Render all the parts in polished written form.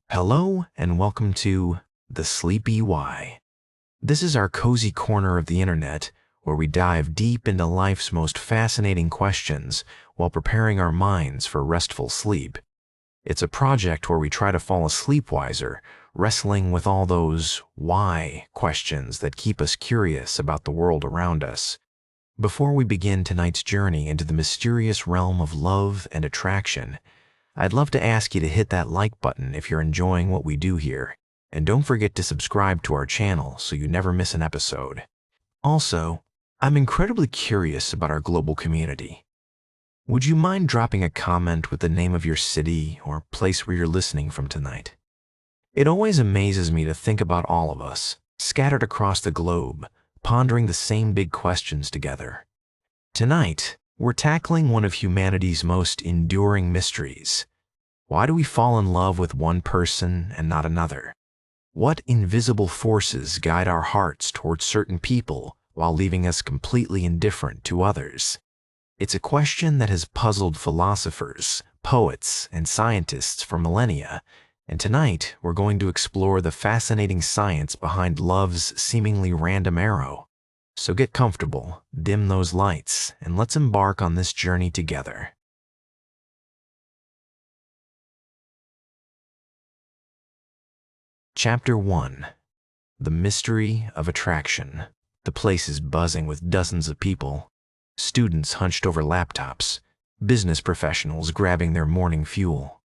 Hello and welcome to The Sleepy Why. This is our cozy corner of the internet where we dive deep into life's most fascinating questions while preparing our minds for restful sleep. It's a project where we try to fall asleep wiser, wrestling with all those why questions that keep us curious about the world around us. Before we begin tonight's journey into the mysterious realm of love and attraction, I'd love to ask you to hit that like button if you're enjoying what we do here, and don't forget to subscribe to our channel so you never miss an episode. Also, I'm incredibly curious about our global community. Would you mind dropping a comment with the name of your city or place where you're listening from tonight? It always amazes me to think about all of us, scattered across the globe, pondering the same big questions together. Tonight, we're tackling one of humanity's most enduring mysteries. Why do we fall in love with one person and not another? What invisible forces guide our hearts towards certain people while leaving us completely indifferent to others? It's a question that has puzzled philosophers, poets, and scientists for millennia, and tonight we're going to explore the fascinating science behind love's seemingly random arrow. So get comfortable, dim those lights, and let's embark on this journey together. Chapter 1. The Mystery of Attraction. The place is buzzing with dozens of people. Students hunched over laptops, business professionals grabbing their morning fuel,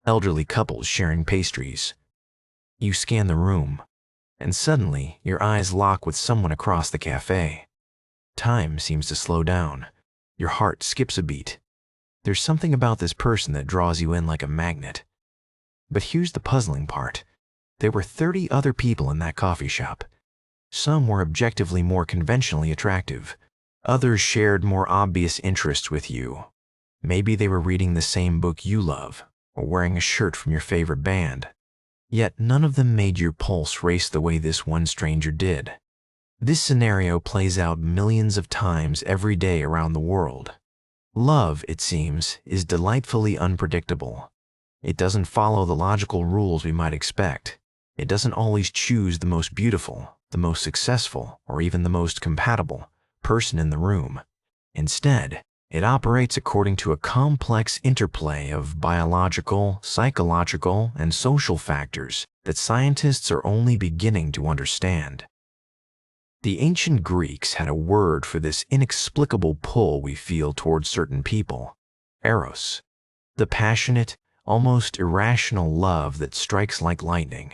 elderly couples sharing pastries. You scan the room, and suddenly your eyes lock with someone across the cafe. Time seems to slow down. Your heart skips a beat. There's something about this person that draws you in like a magnet. But here's the puzzling part. There were 30 other people in that coffee shop. Some were objectively more conventionally attractive. Others shared more obvious interests with you. Maybe they were reading the same book you love, or wearing a shirt from your favorite band. Yet none of them made your pulse race the way this one stranger did. This scenario plays out millions of times every day around the world. Love, it seems, is delightfully unpredictable. It doesn't follow the logical rules we might expect. It doesn't always choose the most beautiful, the most successful, or even the most compatible person in the room. Instead, it operates according to a complex interplay of biological, psychological, and social factors that scientists are only beginning to understand. The ancient Greeks had a word for this inexplicable pull we feel towards certain people: eros, the passionate, almost irrational love that strikes like lightning.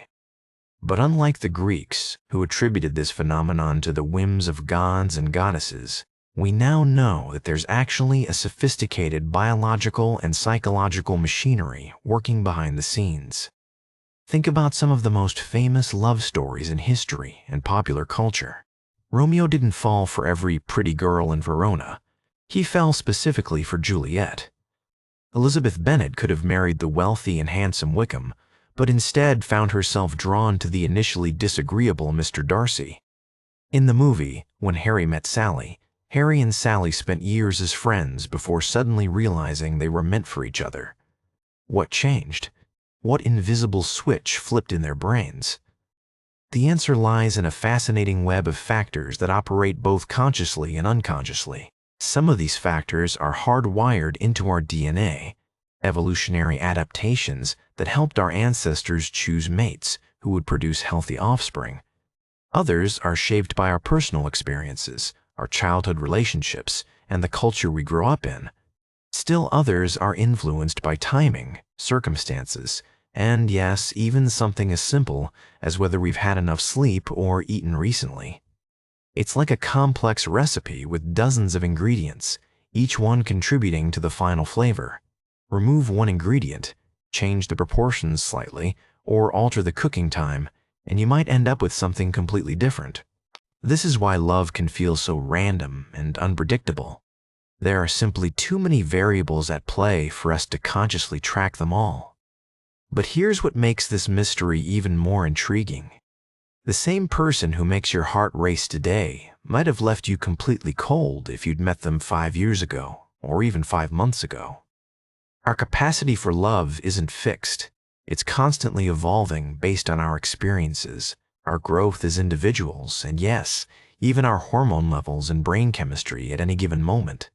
But unlike the Greeks, who attributed this phenomenon to the whims of gods and goddesses, we now know that there's actually a sophisticated biological and psychological machinery working behind the scenes. Think about some of the most famous love stories in history and popular culture. Romeo didn't fall for every pretty girl in Verona. He fell specifically for Juliet. Elizabeth Bennet could have married the wealthy and handsome Wickham, but instead found herself drawn to the initially disagreeable Mr. Darcy. In the movie, When Harry Met Sally, Harry and Sally spent years as friends before suddenly realizing they were meant for each other. What changed? What invisible switch flipped in their brains? The answer lies in a fascinating web of factors that operate both consciously and unconsciously. Some of these factors are hardwired into our DNA, evolutionary adaptations that helped our ancestors choose mates who would produce healthy offspring. Others are shaped by our personal experiences, our childhood relationships, and the culture we grew up in. Still others are influenced by timing, circumstances, and yes, even something as simple as whether we've had enough sleep or eaten recently. It's like a complex recipe with dozens of ingredients, each one contributing to the final flavor. Remove one ingredient, change the proportions slightly, or alter the cooking time, and you might end up with something completely different. This is why love can feel so random and unpredictable. There are simply too many variables at play for us to consciously track them all. But here's what makes this mystery even more intriguing. The same person who makes your heart race today might have left you completely cold if you'd met them 5 years ago, or even 5 months ago. Our capacity for love isn't fixed. It's constantly evolving based on our experiences, our growth as individuals, and yes, even our hormone levels and brain chemistry at any given moment.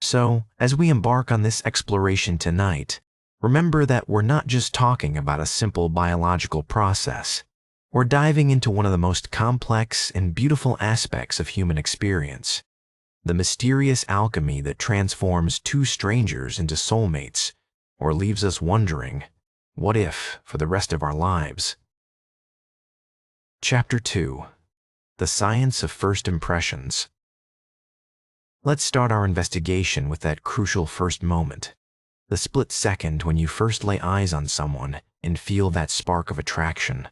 So, as we embark on this exploration tonight, remember that we're not just talking about a simple biological process. We're diving into one of the most complex and beautiful aspects of human experience, the mysterious alchemy that transforms two strangers into soulmates, or leaves us wondering, what if, for the rest of our lives? Chapter 2. The Science of First Impressions. Let's start our investigation with that crucial first moment, the split second when you first lay eyes on someone and feel that spark of attraction.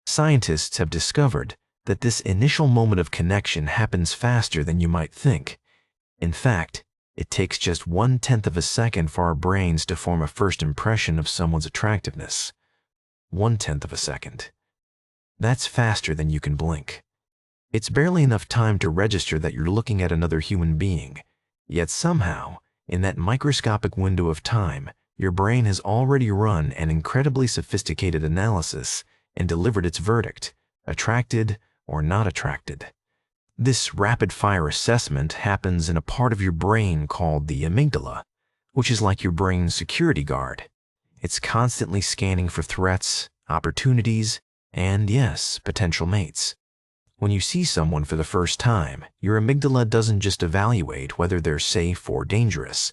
Scientists have discovered that this initial moment of connection happens faster than you might think. In fact, it takes just 1/10 of a second for our brains to form a first impression of someone's attractiveness. 1/10 of a second. That's faster than you can blink. It's barely enough time to register that you're looking at another human being, yet somehow, in that microscopic window of time, your brain has already run an incredibly sophisticated analysis and delivered its verdict, attracted or not attracted. This rapid-fire assessment happens in a part of your brain called the amygdala, which is like your brain's security guard. It's constantly scanning for threats, opportunities, and yes, potential mates. When you see someone for the first time, your amygdala doesn't just evaluate whether they're safe or dangerous.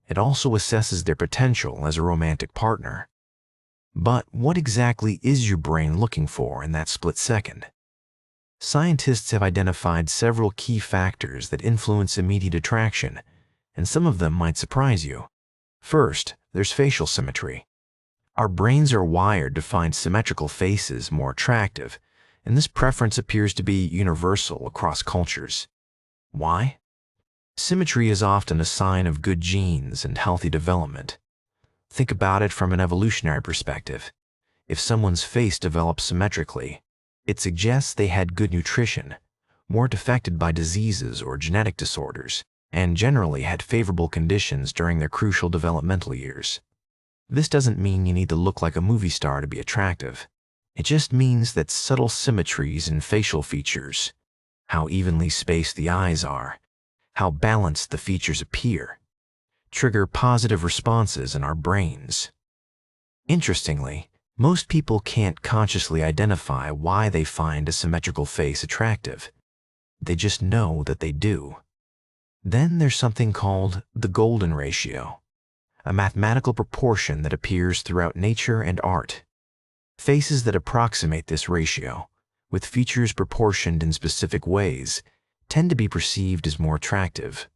It also assesses their potential as a romantic partner. But what exactly is your brain looking for in that split second? Scientists have identified several key factors that influence immediate attraction, and some of them might surprise you. First, there's facial symmetry. Our brains are wired to find symmetrical faces more attractive, and this preference appears to be universal across cultures. Why? Symmetry is often a sign of good genes and healthy development. Think about it from an evolutionary perspective. If someone's face develops symmetrically, it suggests they had good nutrition, weren't affected by diseases or genetic disorders, and generally had favorable conditions during their crucial developmental years. This doesn't mean you need to look like a movie star to be attractive. It just means that subtle symmetries in facial features, how evenly spaced the eyes are, how balanced the features appear, trigger positive responses in our brains. Interestingly, most people can't consciously identify why they find a symmetrical face attractive. They just know that they do. Then there's something called the golden ratio, a mathematical proportion that appears throughout nature and art. Faces that approximate this ratio, with features proportioned in specific ways, tend to be perceived as more attractive.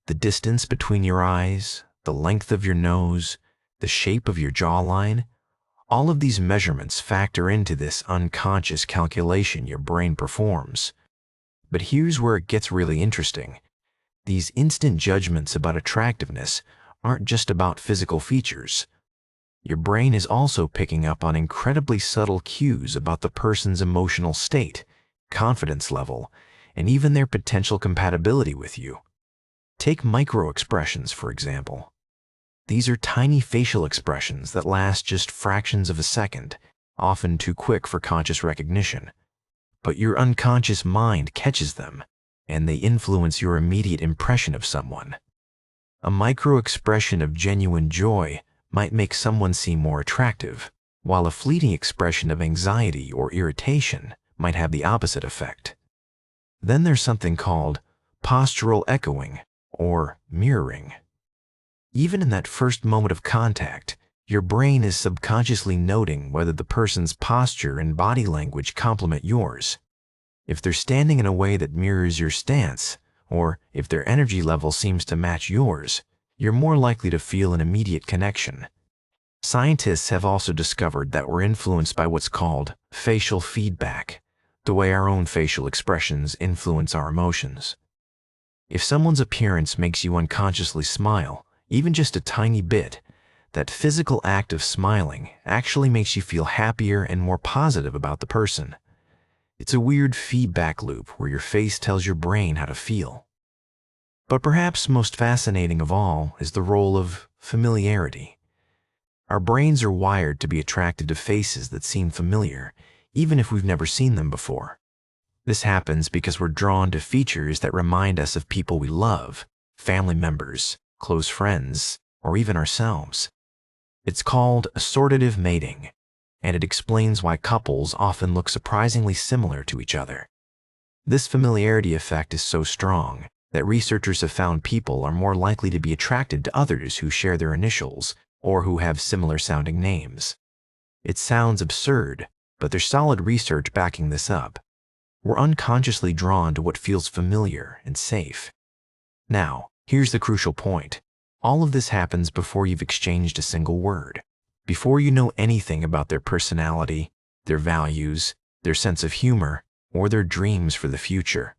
The distance between your eyes, the length of your nose, the shape of your jawline, all of these measurements factor into this unconscious calculation your brain performs. But here's where it gets really interesting. These instant judgments about attractiveness aren't just about physical features. Your brain is also picking up on incredibly subtle cues about the person's emotional state, confidence level, and even their potential compatibility with you. Take micro-expressions, for example. These are tiny facial expressions that last just fractions of a second, often too quick for conscious recognition. But your unconscious mind catches them, and they influence your immediate impression of someone. A micro-expression of genuine joy might make someone seem more attractive, while a fleeting expression of anxiety or irritation might have the opposite effect. Then there's something called postural echoing, or mirroring. Even in that first moment of contact, your brain is subconsciously noting whether the person's posture and body language complement yours. If they're standing in a way that mirrors your stance, or if their energy level seems to match yours, you're more likely to feel an immediate connection. Scientists have also discovered that we're influenced by what's called facial feedback, the way our own facial expressions influence our emotions. If someone's appearance makes you unconsciously smile, even just a tiny bit, that physical act of smiling actually makes you feel happier and more positive about the person. It's a weird feedback loop where your face tells your brain how to feel. But perhaps most fascinating of all is the role of familiarity. Our brains are wired to be attracted to faces that seem familiar, even if we've never seen them before. This happens because we're drawn to features that remind us of people we love, family members, close friends, or even ourselves. It's called assortative mating, and it explains why couples often look surprisingly similar to each other. This familiarity effect is so strong that researchers have found people are more likely to be attracted to others who share their initials or who have similar-sounding names. It sounds absurd, but there's solid research backing this up. We're unconsciously drawn to what feels familiar and safe. Now, here's the crucial point. All of this happens before you've exchanged a single word, before you know anything about their personality, their values, their sense of humor, or their dreams for the future.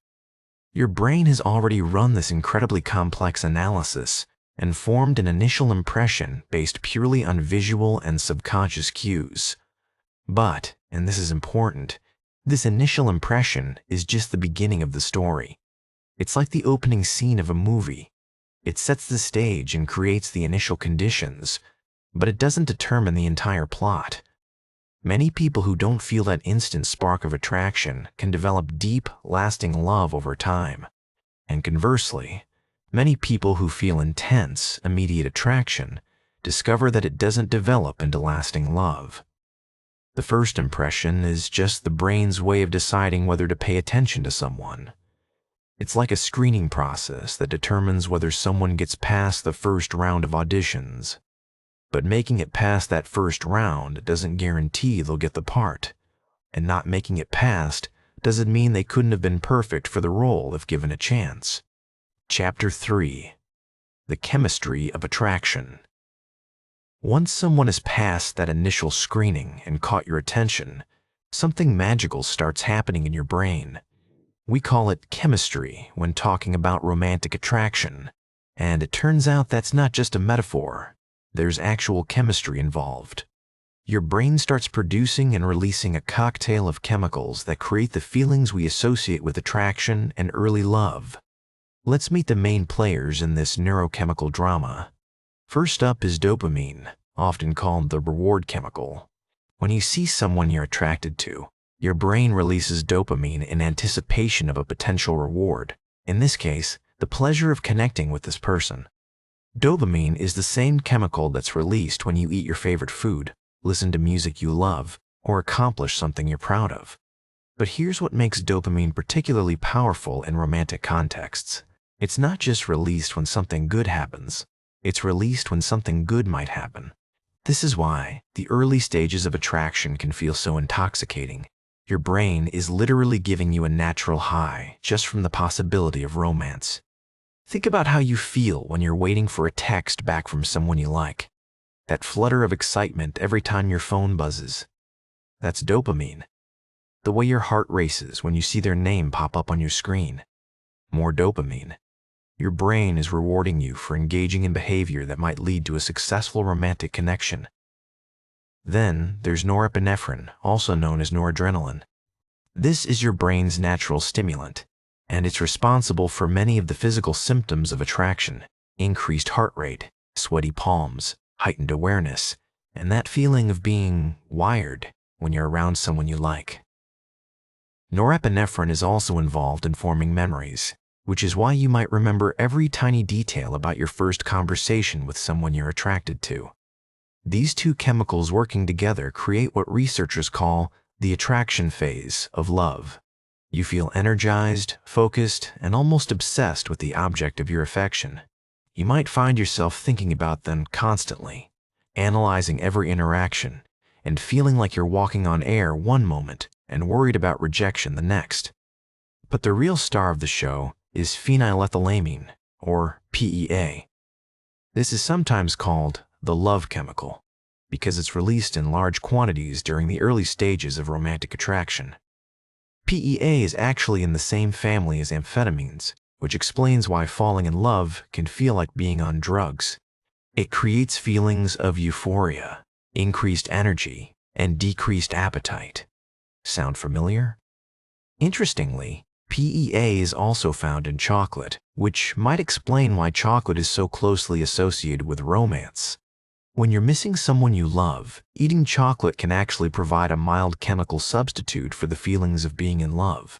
Your brain has already run this incredibly complex analysis and formed an initial impression based purely on visual and subconscious cues. But, and this is important, this initial impression is just the beginning of the story. It's like the opening scene of a movie. It sets the stage and creates the initial conditions, but it doesn't determine the entire plot. Many people who don't feel that instant spark of attraction can develop deep, lasting love over time. And conversely, many people who feel intense, immediate attraction discover that it doesn't develop into lasting love. The first impression is just the brain's way of deciding whether to pay attention to someone. It's like a screening process that determines whether someone gets past the first round of auditions. But making it past that first round doesn't guarantee they'll get the part. And not making it past doesn't mean they couldn't have been perfect for the role if given a chance. Chapter 3. The Chemistry of Attraction. Once someone has passed that initial screening and caught your attention, something magical starts happening in your brain. We call it chemistry when talking about romantic attraction, and it turns out that's not just a metaphor. There's actual chemistry involved. Your brain starts producing and releasing a cocktail of chemicals that create the feelings we associate with attraction and early love. Let's meet the main players in this neurochemical drama. First up is dopamine, often called the reward chemical. When you see someone you're attracted to, your brain releases dopamine in anticipation of a potential reward. In this case, the pleasure of connecting with this person. Dopamine is the same chemical that's released when you eat your favorite food, listen to music you love, or accomplish something you're proud of. But here's what makes dopamine particularly powerful in romantic contexts. It's not just released when something good happens. It's released when something good might happen. This is why the early stages of attraction can feel so intoxicating. Your brain is literally giving you a natural high just from the possibility of romance. Think about how you feel when you're waiting for a text back from someone you like. That flutter of excitement every time your phone buzzes. That's dopamine. The way your heart races when you see their name pop up on your screen. More dopamine. Your brain is rewarding you for engaging in behavior that might lead to a successful romantic connection. Then there's norepinephrine, also known as noradrenaline. This is your brain's natural stimulant, and it's responsible for many of the physical symptoms of attraction: increased heart rate, sweaty palms, heightened awareness, and that feeling of being wired when you're around someone you like. Norepinephrine is also involved in forming memories, which is why you might remember every tiny detail about your first conversation with someone you're attracted to. These two chemicals working together create what researchers call the attraction phase of love. You feel energized, focused, and almost obsessed with the object of your affection. You might find yourself thinking about them constantly, analyzing every interaction, and feeling like you're walking on air one moment and worried about rejection the next. But the real star of the show is phenylethylamine, or PEA. This is sometimes called the love chemical, because it's released in large quantities during the early stages of romantic attraction. PEA is actually in the same family as amphetamines, which explains why falling in love can feel like being on drugs. It creates feelings of euphoria, increased energy, and decreased appetite. Sound familiar? Interestingly, PEA is also found in chocolate, which might explain why chocolate is so closely associated with romance. When you're missing someone you love, eating chocolate can actually provide a mild chemical substitute for the feelings of being in love.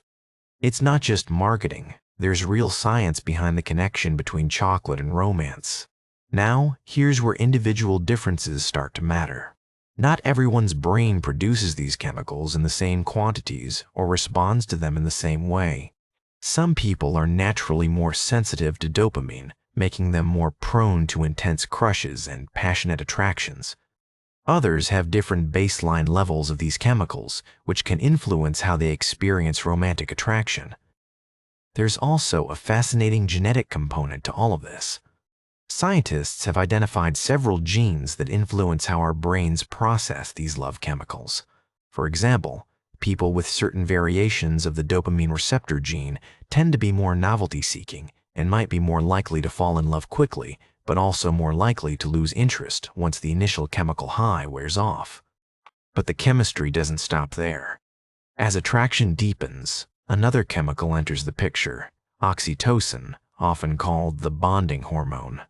It's not just marketing. There's real science behind the connection between chocolate and romance. Now, here's where individual differences start to matter. Not everyone's brain produces these chemicals in the same quantities or responds to them in the same way. Some people are naturally more sensitive to dopamine, making them more prone to intense crushes and passionate attractions. Others have different baseline levels of these chemicals, which can influence how they experience romantic attraction. There's also a fascinating genetic component to all of this. Scientists have identified several genes that influence how our brains process these love chemicals. For example, people with certain variations of the dopamine receptor gene tend to be more novelty-seeking and might be more likely to fall in love quickly, but also more likely to lose interest once the initial chemical high wears off. But the chemistry doesn't stop there. As attraction deepens, another chemical enters the picture, oxytocin, often called the bonding hormone.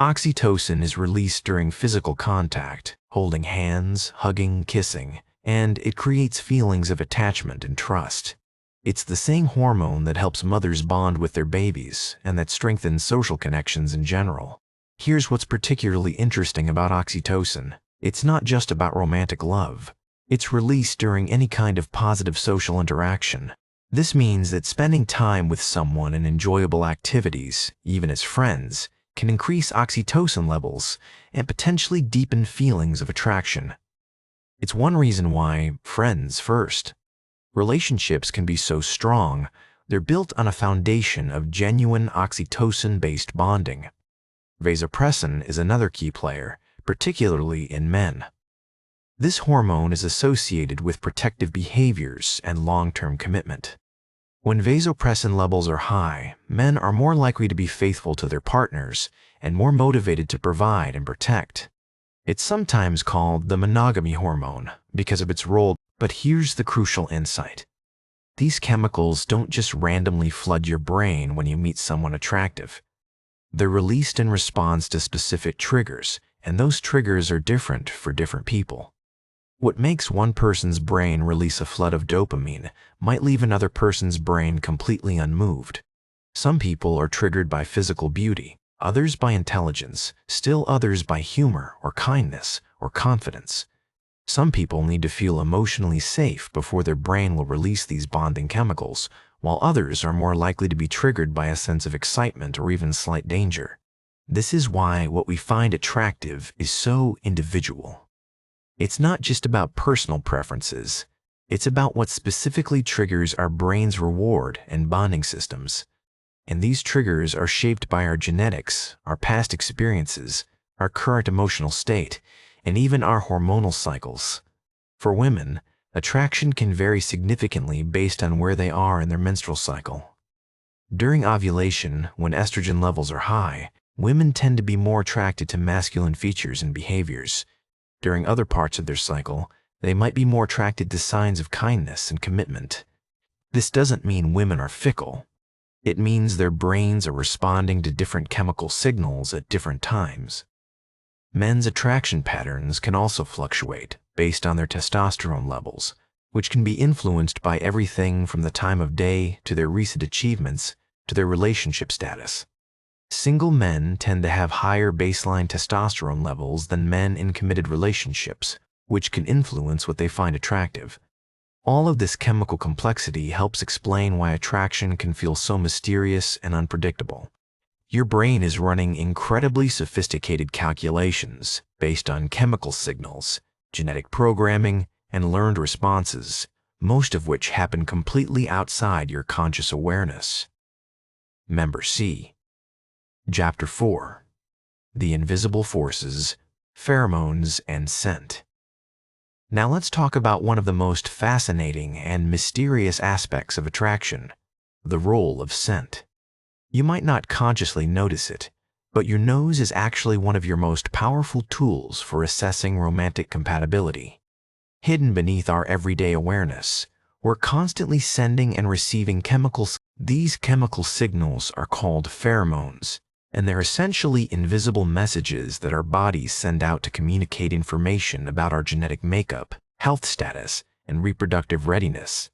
Oxytocin is released during physical contact, holding hands, hugging, kissing, and it creates feelings of attachment and trust. It's the same hormone that helps mothers bond with their babies and that strengthens social connections in general. Here's what's particularly interesting about oxytocin. It's not just about romantic love. It's released during any kind of positive social interaction. This means that spending time with someone in enjoyable activities, even as friends, can increase oxytocin levels and potentially deepen feelings of attraction. It's one reason why friends first. Relationships can be so strong, they're built on a foundation of genuine oxytocin-based bonding. Vasopressin is another key player, particularly in men. This hormone is associated with protective behaviors and long-term commitment. When vasopressin levels are high, men are more likely to be faithful to their partners and more motivated to provide and protect. It's sometimes called the monogamy hormone because of its role, but here's the crucial insight. These chemicals don't just randomly flood your brain when you meet someone attractive. They're released in response to specific triggers, and those triggers are different for different people. What makes one person's brain release a flood of dopamine might leave another person's brain completely unmoved. Some people are triggered by physical beauty, others by intelligence, still others by humor or kindness or confidence. Some people need to feel emotionally safe before their brain will release these bonding chemicals, while others are more likely to be triggered by a sense of excitement or even slight danger. This is why what we find attractive is so individual. It's not just about personal preferences. It's about what specifically triggers our brain's reward and bonding systems. And these triggers are shaped by our genetics, our past experiences, our current emotional state, and even our hormonal cycles. For women, attraction can vary significantly based on where they are in their menstrual cycle. During ovulation, when estrogen levels are high, women tend to be more attracted to masculine features and behaviors. During other parts of their cycle, they might be more attracted to signs of kindness and commitment. This doesn't mean women are fickle. It means their brains are responding to different chemical signals at different times. Men's attraction patterns can also fluctuate based on their testosterone levels, which can be influenced by everything from the time of day to their recent achievements to their relationship status. Single men tend to have higher baseline testosterone levels than men in committed relationships, which can influence what they find attractive. All of this chemical complexity helps explain why attraction can feel so mysterious and unpredictable. Your brain is running incredibly sophisticated calculations based on chemical signals, genetic programming, and learned responses, most of which happen completely outside your conscious awareness. Member C. Chapter 4. The Invisible Forces, Pheromones, and Scent. Now let's talk about one of the most fascinating and mysterious aspects of attraction, the role of scent. You might not consciously notice it, but your nose is actually one of your most powerful tools for assessing romantic compatibility. Hidden beneath our everyday awareness, we're constantly sending and receiving chemicals. These chemical signals are called pheromones, and they're essentially invisible messages that our bodies send out to communicate information about our genetic makeup, health status, and reproductive readiness.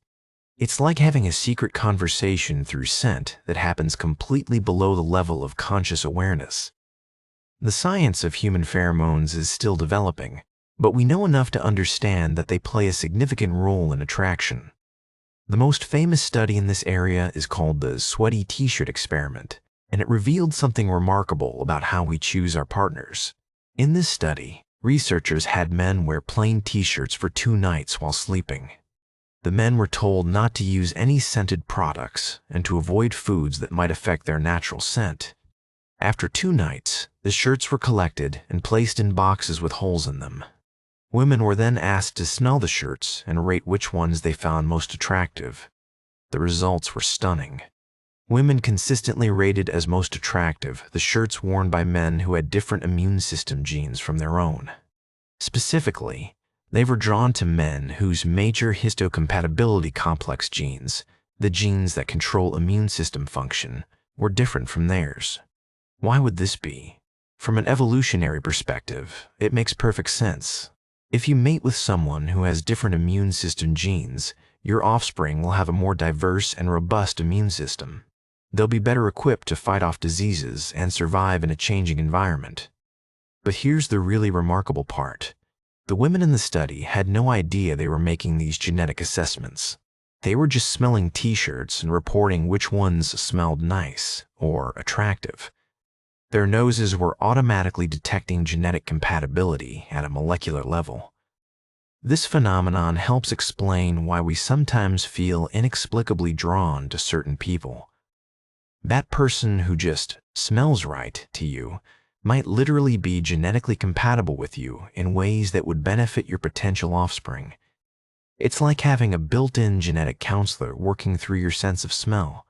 It's like having a secret conversation through scent that happens completely below the level of conscious awareness. The science of human pheromones is still developing, but we know enough to understand that they play a significant role in attraction. The most famous study in this area is called the sweaty t-shirt experiment, and it revealed something remarkable about how we choose our partners. In this study, researchers had men wear plain t-shirts for 2 nights while sleeping. The men were told not to use any scented products and to avoid foods that might affect their natural scent. After 2 nights, the shirts were collected and placed in boxes with holes in them. Women were then asked to smell the shirts and rate which ones they found most attractive. The results were stunning. Women consistently rated as most attractive the shirts worn by men who had different immune system genes from their own. Specifically, they were drawn to men whose major histocompatibility complex genes, the genes that control immune system function, were different from theirs. Why would this be? From an evolutionary perspective, it makes perfect sense. If you mate with someone who has different immune system genes, your offspring will have a more diverse and robust immune system. They'll be better equipped to fight off diseases and survive in a changing environment. But here's the really remarkable part. The women in the study had no idea they were making these genetic assessments. They were just smelling t-shirts and reporting which ones smelled nice or attractive. Their noses were automatically detecting genetic compatibility at a molecular level. This phenomenon helps explain why we sometimes feel inexplicably drawn to certain people. That person who just smells right to you might literally be genetically compatible with you in ways that would benefit your potential offspring. It's like having a built-in genetic counselor working through your sense of smell.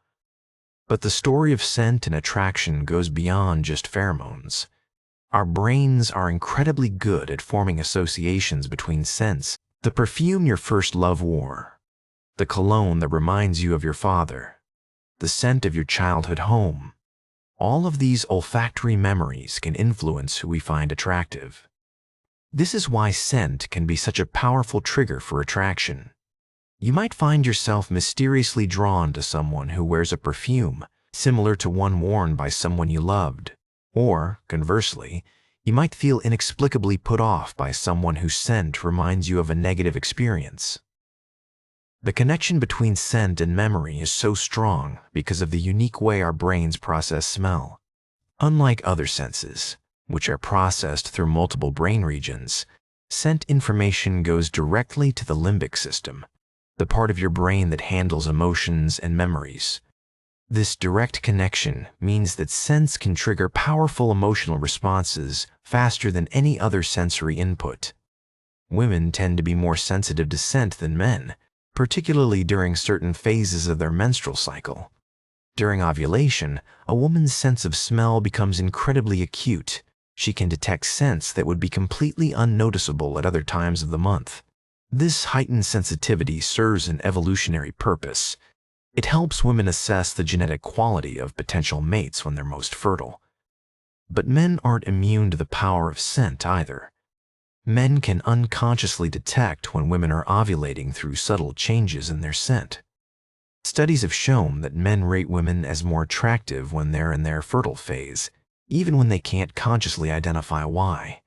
But the story of scent and attraction goes beyond just pheromones. Our brains are incredibly good at forming associations between scents. The perfume your first love wore, the cologne that reminds you of your father, the scent of your childhood home. All of these olfactory memories can influence who we find attractive. This is why scent can be such a powerful trigger for attraction. You might find yourself mysteriously drawn to someone who wears a perfume similar to one worn by someone you loved. Or, conversely, you might feel inexplicably put off by someone whose scent reminds you of a negative experience. The connection between scent and memory is so strong because of the unique way our brains process smell. Unlike other senses, which are processed through multiple brain regions, scent information goes directly to the limbic system, the part of your brain that handles emotions and memories. This direct connection means that scents can trigger powerful emotional responses faster than any other sensory input. Women tend to be more sensitive to scent than men, particularly during certain phases of their menstrual cycle. During ovulation, a woman's sense of smell becomes incredibly acute. She can detect scents that would be completely unnoticeable at other times of the month. This heightened sensitivity serves an evolutionary purpose. It helps women assess the genetic quality of potential mates when they're most fertile. But men aren't immune to the power of scent either. Men can unconsciously detect when women are ovulating through subtle changes in their scent. Studies have shown that men rate women as more attractive when they're in their fertile phase, even when they can't consciously identify why.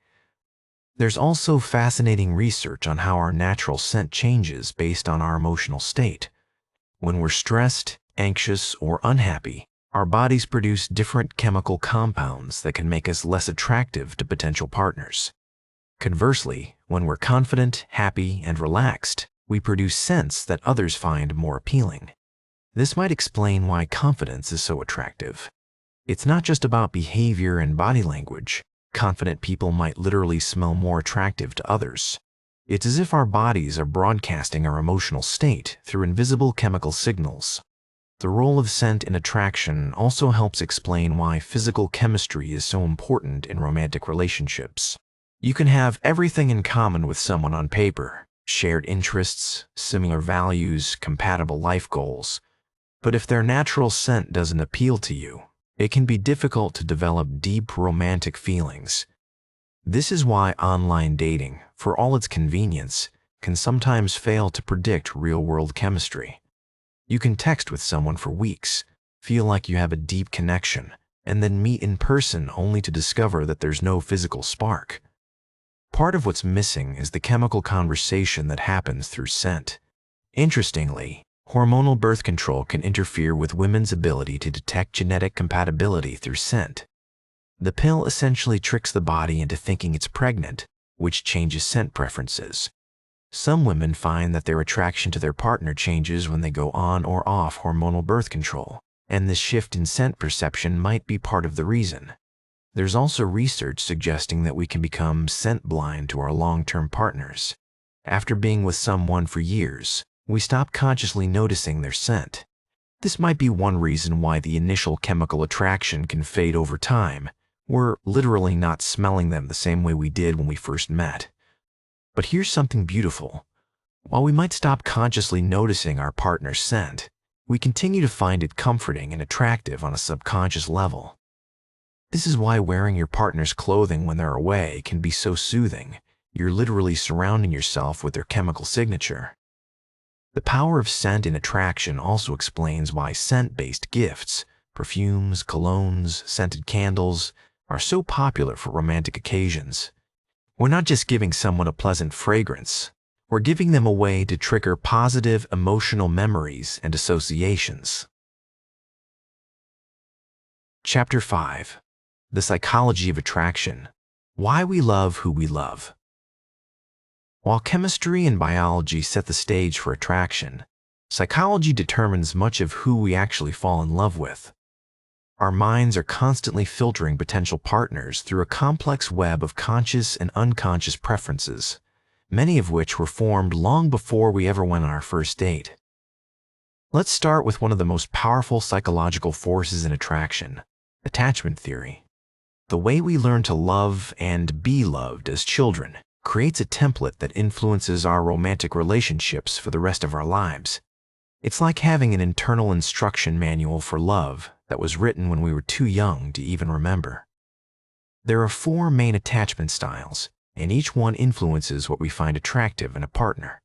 There's also fascinating research on how our natural scent changes based on our emotional state. When we're stressed, anxious, or unhappy, our bodies produce different chemical compounds that can make us less attractive to potential partners. Conversely, when we're confident, happy, and relaxed, we produce scents that others find more appealing. This might explain why confidence is so attractive. It's not just about behavior and body language. Confident people might literally smell more attractive to others. It's as if our bodies are broadcasting our emotional state through invisible chemical signals. The role of scent in attraction also helps explain why physical chemistry is so important in romantic relationships. You can have everything in common with someone on paper, shared interests, similar values, compatible life goals. But if their natural scent doesn't appeal to you, it can be difficult to develop deep romantic feelings. This is why online dating, for all its convenience, can sometimes fail to predict real-world chemistry. You can text with someone for weeks, feel like you have a deep connection, and then meet in person only to discover that there's no physical spark. Part of what's missing is the chemical conversation that happens through scent. Interestingly, hormonal birth control can interfere with women's ability to detect genetic compatibility through scent. The pill essentially tricks the body into thinking it's pregnant, which changes scent preferences. Some women find that their attraction to their partner changes when they go on or off hormonal birth control, and this shift in scent perception might be part of the reason. There's also research suggesting that we can become scent blind to our long-term partners. After being with someone for years, we stop consciously noticing their scent. This might be one reason why the initial chemical attraction can fade over time. We're literally not smelling them the same way we did when we first met. But here's something beautiful. While we might stop consciously noticing our partner's scent, we continue to find it comforting and attractive on a subconscious level. This is why wearing your partner's clothing when they're away can be so soothing. You're literally surrounding yourself with their chemical signature. The power of scent in attraction also explains why scent-based gifts, perfumes, colognes, scented candles, are so popular for romantic occasions. We're not just giving someone a pleasant fragrance, we're giving them a way to trigger positive emotional memories and associations. Chapter 5. The Psychology of Attraction. Why we love who we love. While chemistry and biology set the stage for attraction, psychology determines much of who we actually fall in love with. Our minds are constantly filtering potential partners through a complex web of conscious and unconscious preferences, many of which were formed long before we ever went on our first date. Let's start with one of the most powerful psychological forces in attraction, attachment theory. The way we learn to love and be loved as children creates a template that influences our romantic relationships for the rest of our lives. It's like having an internal instruction manual for love that was written when we were too young to even remember. There are 4 main attachment styles, and each one influences what we find attractive in a partner.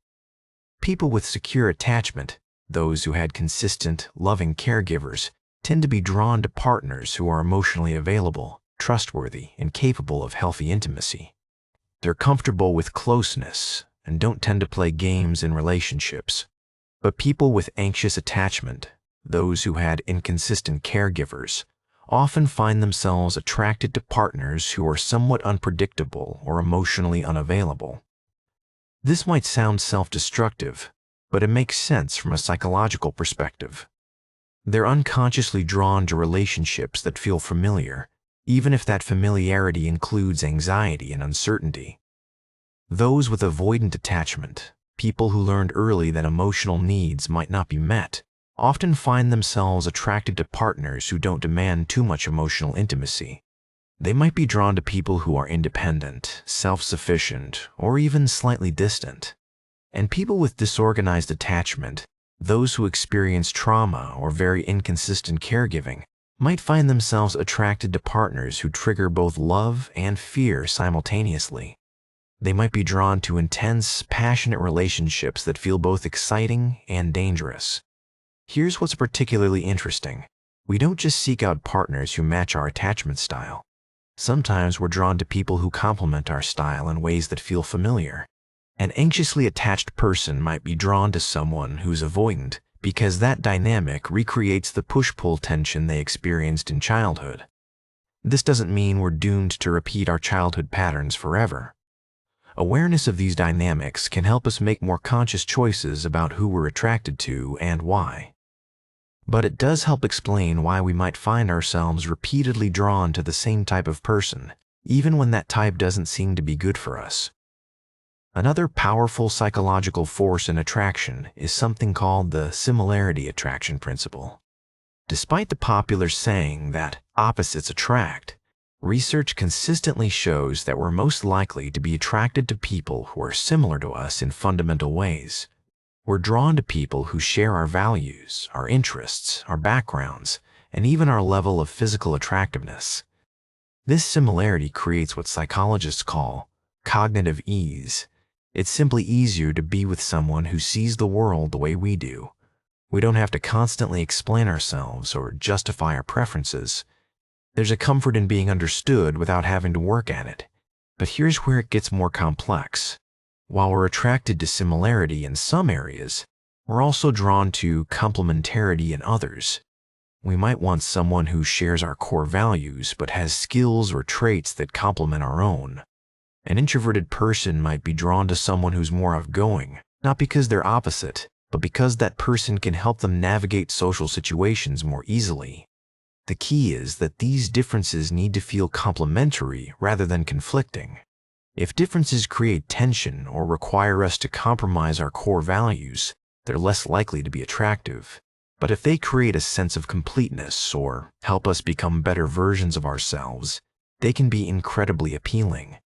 People with secure attachment, those who had consistent, loving caregivers, tend to be drawn to partners who are emotionally available, trustworthy, and capable of healthy intimacy. They're comfortable with closeness and don't tend to play games in relationships. But people with anxious attachment, those who had inconsistent caregivers, often find themselves attracted to partners who are somewhat unpredictable or emotionally unavailable. This might sound self-destructive, but it makes sense from a psychological perspective. They're unconsciously drawn to relationships that feel familiar, even if that familiarity includes anxiety and uncertainty. Those with avoidant attachment, people who learned early that emotional needs might not be met, often find themselves attracted to partners who don't demand too much emotional intimacy. They might be drawn to people who are independent, self-sufficient, or even slightly distant. And people with disorganized attachment, those who experience trauma or very inconsistent caregiving, might find themselves attracted to partners who trigger both love and fear simultaneously. They might be drawn to intense, passionate relationships that feel both exciting and dangerous. Here's what's particularly interesting. We don't just seek out partners who match our attachment style. Sometimes we're drawn to people who complement our style in ways that feel familiar. An anxiously attached person might be drawn to someone who's avoidant because that dynamic recreates the push-pull tension they experienced in childhood. This doesn't mean we're doomed to repeat our childhood patterns forever. Awareness of these dynamics can help us make more conscious choices about who we're attracted to and why. But it does help explain why we might find ourselves repeatedly drawn to the same type of person, even when that type doesn't seem to be good for us. Another powerful psychological force in attraction is something called the similarity attraction principle. Despite the popular saying that opposites attract, research consistently shows that we're most likely to be attracted to people who are similar to us in fundamental ways. We're drawn to people who share our values, our interests, our backgrounds, and even our level of physical attractiveness. This similarity creates what psychologists call cognitive ease. It's simply easier to be with someone who sees the world the way we do. We don't have to constantly explain ourselves or justify our preferences. There's a comfort in being understood without having to work at it. But here's where it gets more complex. While we're attracted to similarity in some areas, we're also drawn to complementarity in others. We might want someone who shares our core values but has skills or traits that complement our own. An introverted person might be drawn to someone who's more outgoing, not because they're opposite, but because that person can help them navigate social situations more easily. The key is that these differences need to feel complementary rather than conflicting. If differences create tension or require us to compromise our core values, they're less likely to be attractive. But if they create a sense of completeness or help us become better versions of ourselves, they can be incredibly appealing.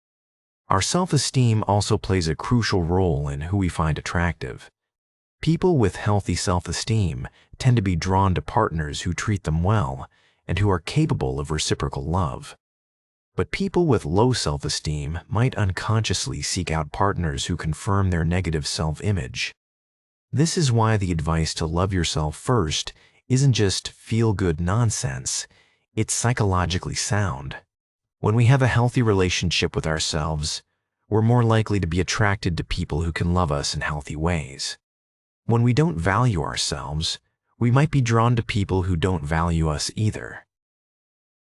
Our self-esteem also plays a crucial role in who we find attractive. People with healthy self-esteem tend to be drawn to partners who treat them well and who are capable of reciprocal love. But people with low self-esteem might unconsciously seek out partners who confirm their negative self-image. This is why the advice to love yourself first isn't just feel-good nonsense, it's psychologically sound. When we have a healthy relationship with ourselves, we're more likely to be attracted to people who can love us in healthy ways. When we don't value ourselves, we might be drawn to people who don't value us either.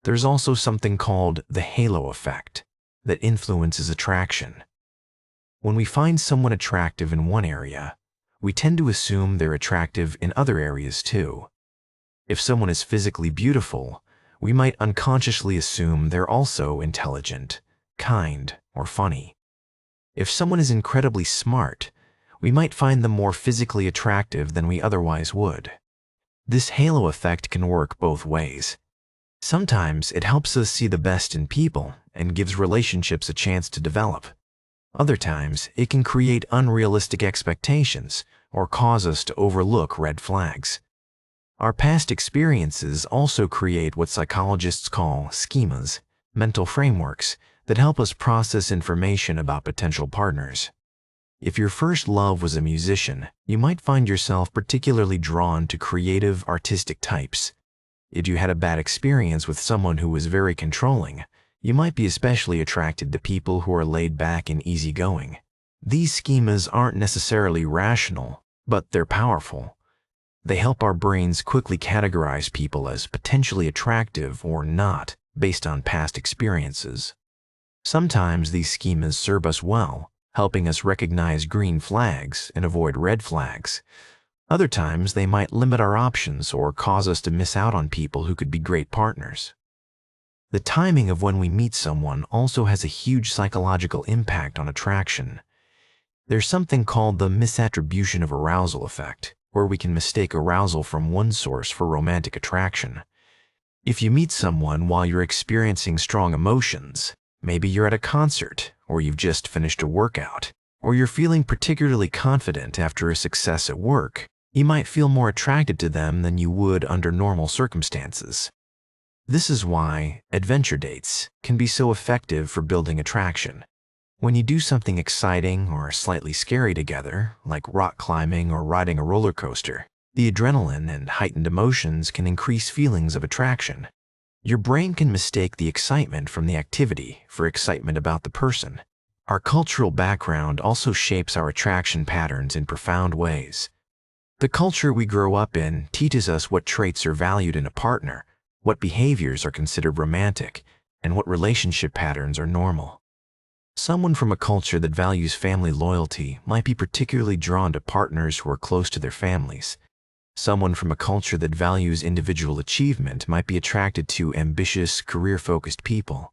There's also something called the halo effect that influences attraction. When we find someone attractive in one area, we tend to assume they're attractive in other areas too. If someone is physically beautiful, we might unconsciously assume they're also intelligent, kind, or funny. If someone is incredibly smart, we might find them more physically attractive than we otherwise would. This halo effect can work both ways. Sometimes it helps us see the best in people and gives relationships a chance to develop. Other times, it can create unrealistic expectations or cause us to overlook red flags. Our past experiences also create what psychologists call schemas, mental frameworks that help us process information about potential partners. If your first love was a musician, you might find yourself particularly drawn to creative, artistic types. If you had a bad experience with someone who was very controlling, you might be especially attracted to people who are laid back and easygoing. These schemas aren't necessarily rational, but they're powerful. They help our brains quickly categorize people as potentially attractive or not based on past experiences. Sometimes these schemas serve us well, helping us recognize green flags and avoid red flags. Other times, they might limit our options or cause us to miss out on people who could be great partners. The timing of when we meet someone also has a huge psychological impact on attraction. There's something called the misattribution of arousal effect, where we can mistake arousal from one source for romantic attraction. If you meet someone while you're experiencing strong emotions, maybe you're at a concert, or you've just finished a workout, or you're feeling particularly confident after a success at work, you might feel more attracted to them than you would under normal circumstances. This is why adventure dates can be so effective for building attraction. When you do something exciting or slightly scary together, like rock climbing or riding a roller coaster, the adrenaline and heightened emotions can increase feelings of attraction. Your brain can mistake the excitement from the activity for excitement about the person. Our cultural background also shapes our attraction patterns in profound ways. The culture we grow up in teaches us what traits are valued in a partner, what behaviors are considered romantic, and what relationship patterns are normal. Someone from a culture that values family loyalty might be particularly drawn to partners who are close to their families. Someone from a culture that values individual achievement might be attracted to ambitious, career-focused people.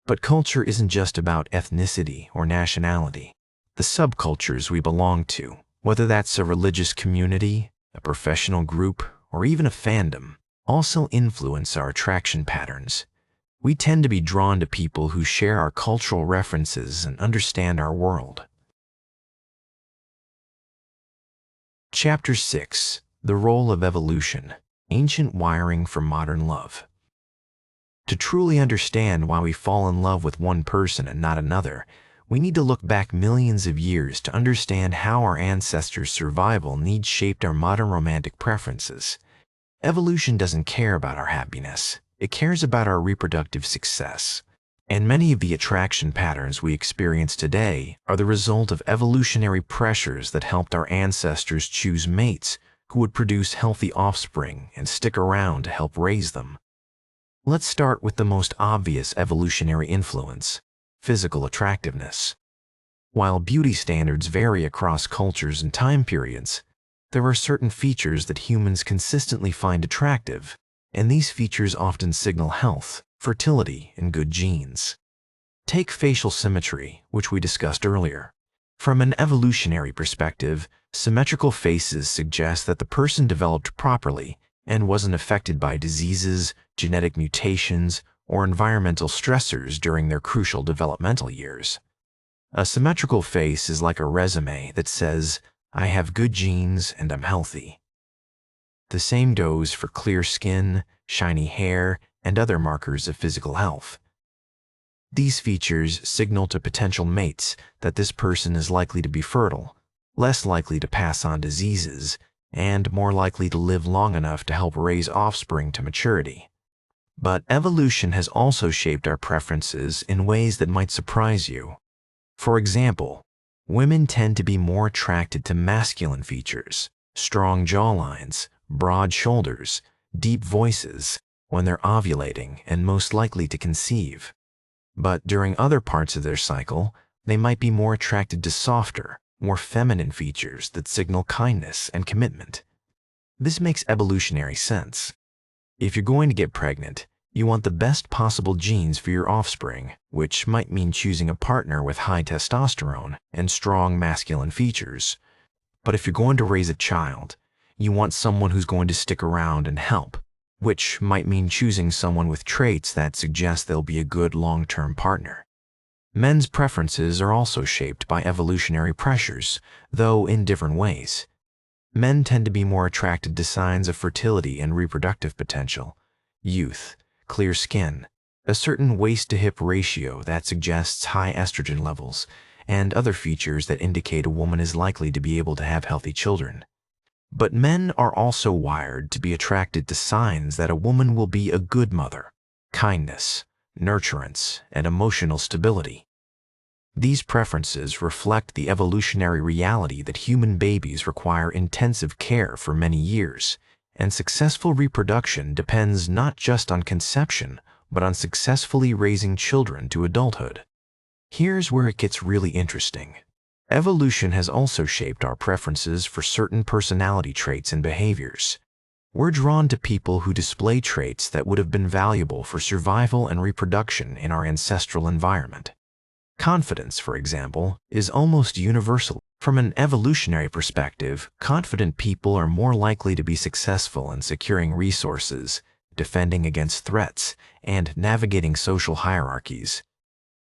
But culture isn't just about ethnicity or nationality. The subcultures we belong to, whether that's a religious community, a professional group, or even a fandom, also influence our attraction patterns. We tend to be drawn to people who share our cultural references and understand our world. Chapter 6. The Role of Evolution. Ancient wiring for modern love. To truly understand why we fall in love with one person and not another, we need to look back millions of years to understand how our ancestors' survival needs shaped our modern romantic preferences. Evolution doesn't care about our happiness. It cares about our reproductive success. And many of the attraction patterns we experience today are the result of evolutionary pressures that helped our ancestors choose mates who would produce healthy offspring and stick around to help raise them. Let's start with the most obvious evolutionary influence: physical attractiveness. While beauty standards vary across cultures and time periods, there are certain features that humans consistently find attractive, and these features often signal health, fertility, and good genes. Take facial symmetry, which we discussed earlier. From an evolutionary perspective, symmetrical faces suggest that the person developed properly and wasn't affected by diseases, genetic mutations, or environmental stressors during their crucial developmental years. A symmetrical face is like a resume that says, "I have good genes and I'm healthy." The same goes for clear skin, shiny hair, and other markers of physical health. These features signal to potential mates that this person is likely to be fertile, less likely to pass on diseases, and more likely to live long enough to help raise offspring to maturity. But evolution has also shaped our preferences in ways that might surprise you. For example, women tend to be more attracted to masculine features, strong jawlines, broad shoulders, deep voices, when they're ovulating and most likely to conceive. But during other parts of their cycle, they might be more attracted to softer, more feminine features that signal kindness and commitment. This makes evolutionary sense. If you're going to get pregnant, you want the best possible genes for your offspring, which might mean choosing a partner with high testosterone and strong masculine features. But if you're going to raise a child, you want someone who's going to stick around and help, which might mean choosing someone with traits that suggest they'll be a good long-term partner. Men's preferences are also shaped by evolutionary pressures, though in different ways. Men tend to be more attracted to signs of fertility and reproductive potential: youth, clear skin, a certain waist-to-hip ratio that suggests high estrogen levels, and other features that indicate a woman is likely to be able to have healthy children. But men are also wired to be attracted to signs that a woman will be a good mother: kindness, nurturance, and emotional stability. These preferences reflect the evolutionary reality that human babies require intensive care for many years, and successful reproduction depends not just on conception, but on successfully raising children to adulthood. Here's where it gets really interesting. Evolution has also shaped our preferences for certain personality traits and behaviors. We're drawn to people who display traits that would have been valuable for survival and reproduction in our ancestral environment. Confidence, for example, is almost universal. From an evolutionary perspective, confident people are more likely to be successful in securing resources, defending against threats, and navigating social hierarchies.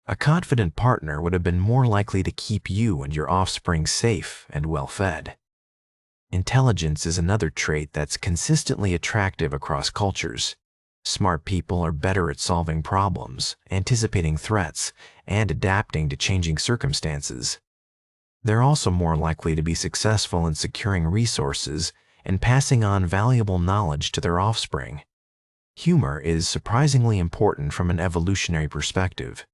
A confident partner would have been more likely to keep you and your offspring safe and well-fed. Intelligence is another trait that's consistently attractive across cultures. Smart people are better at solving problems, anticipating threats, and adapting to changing circumstances. They're also more likely to be successful in securing resources and passing on valuable knowledge to their offspring. Humor is surprisingly important from an evolutionary perspective.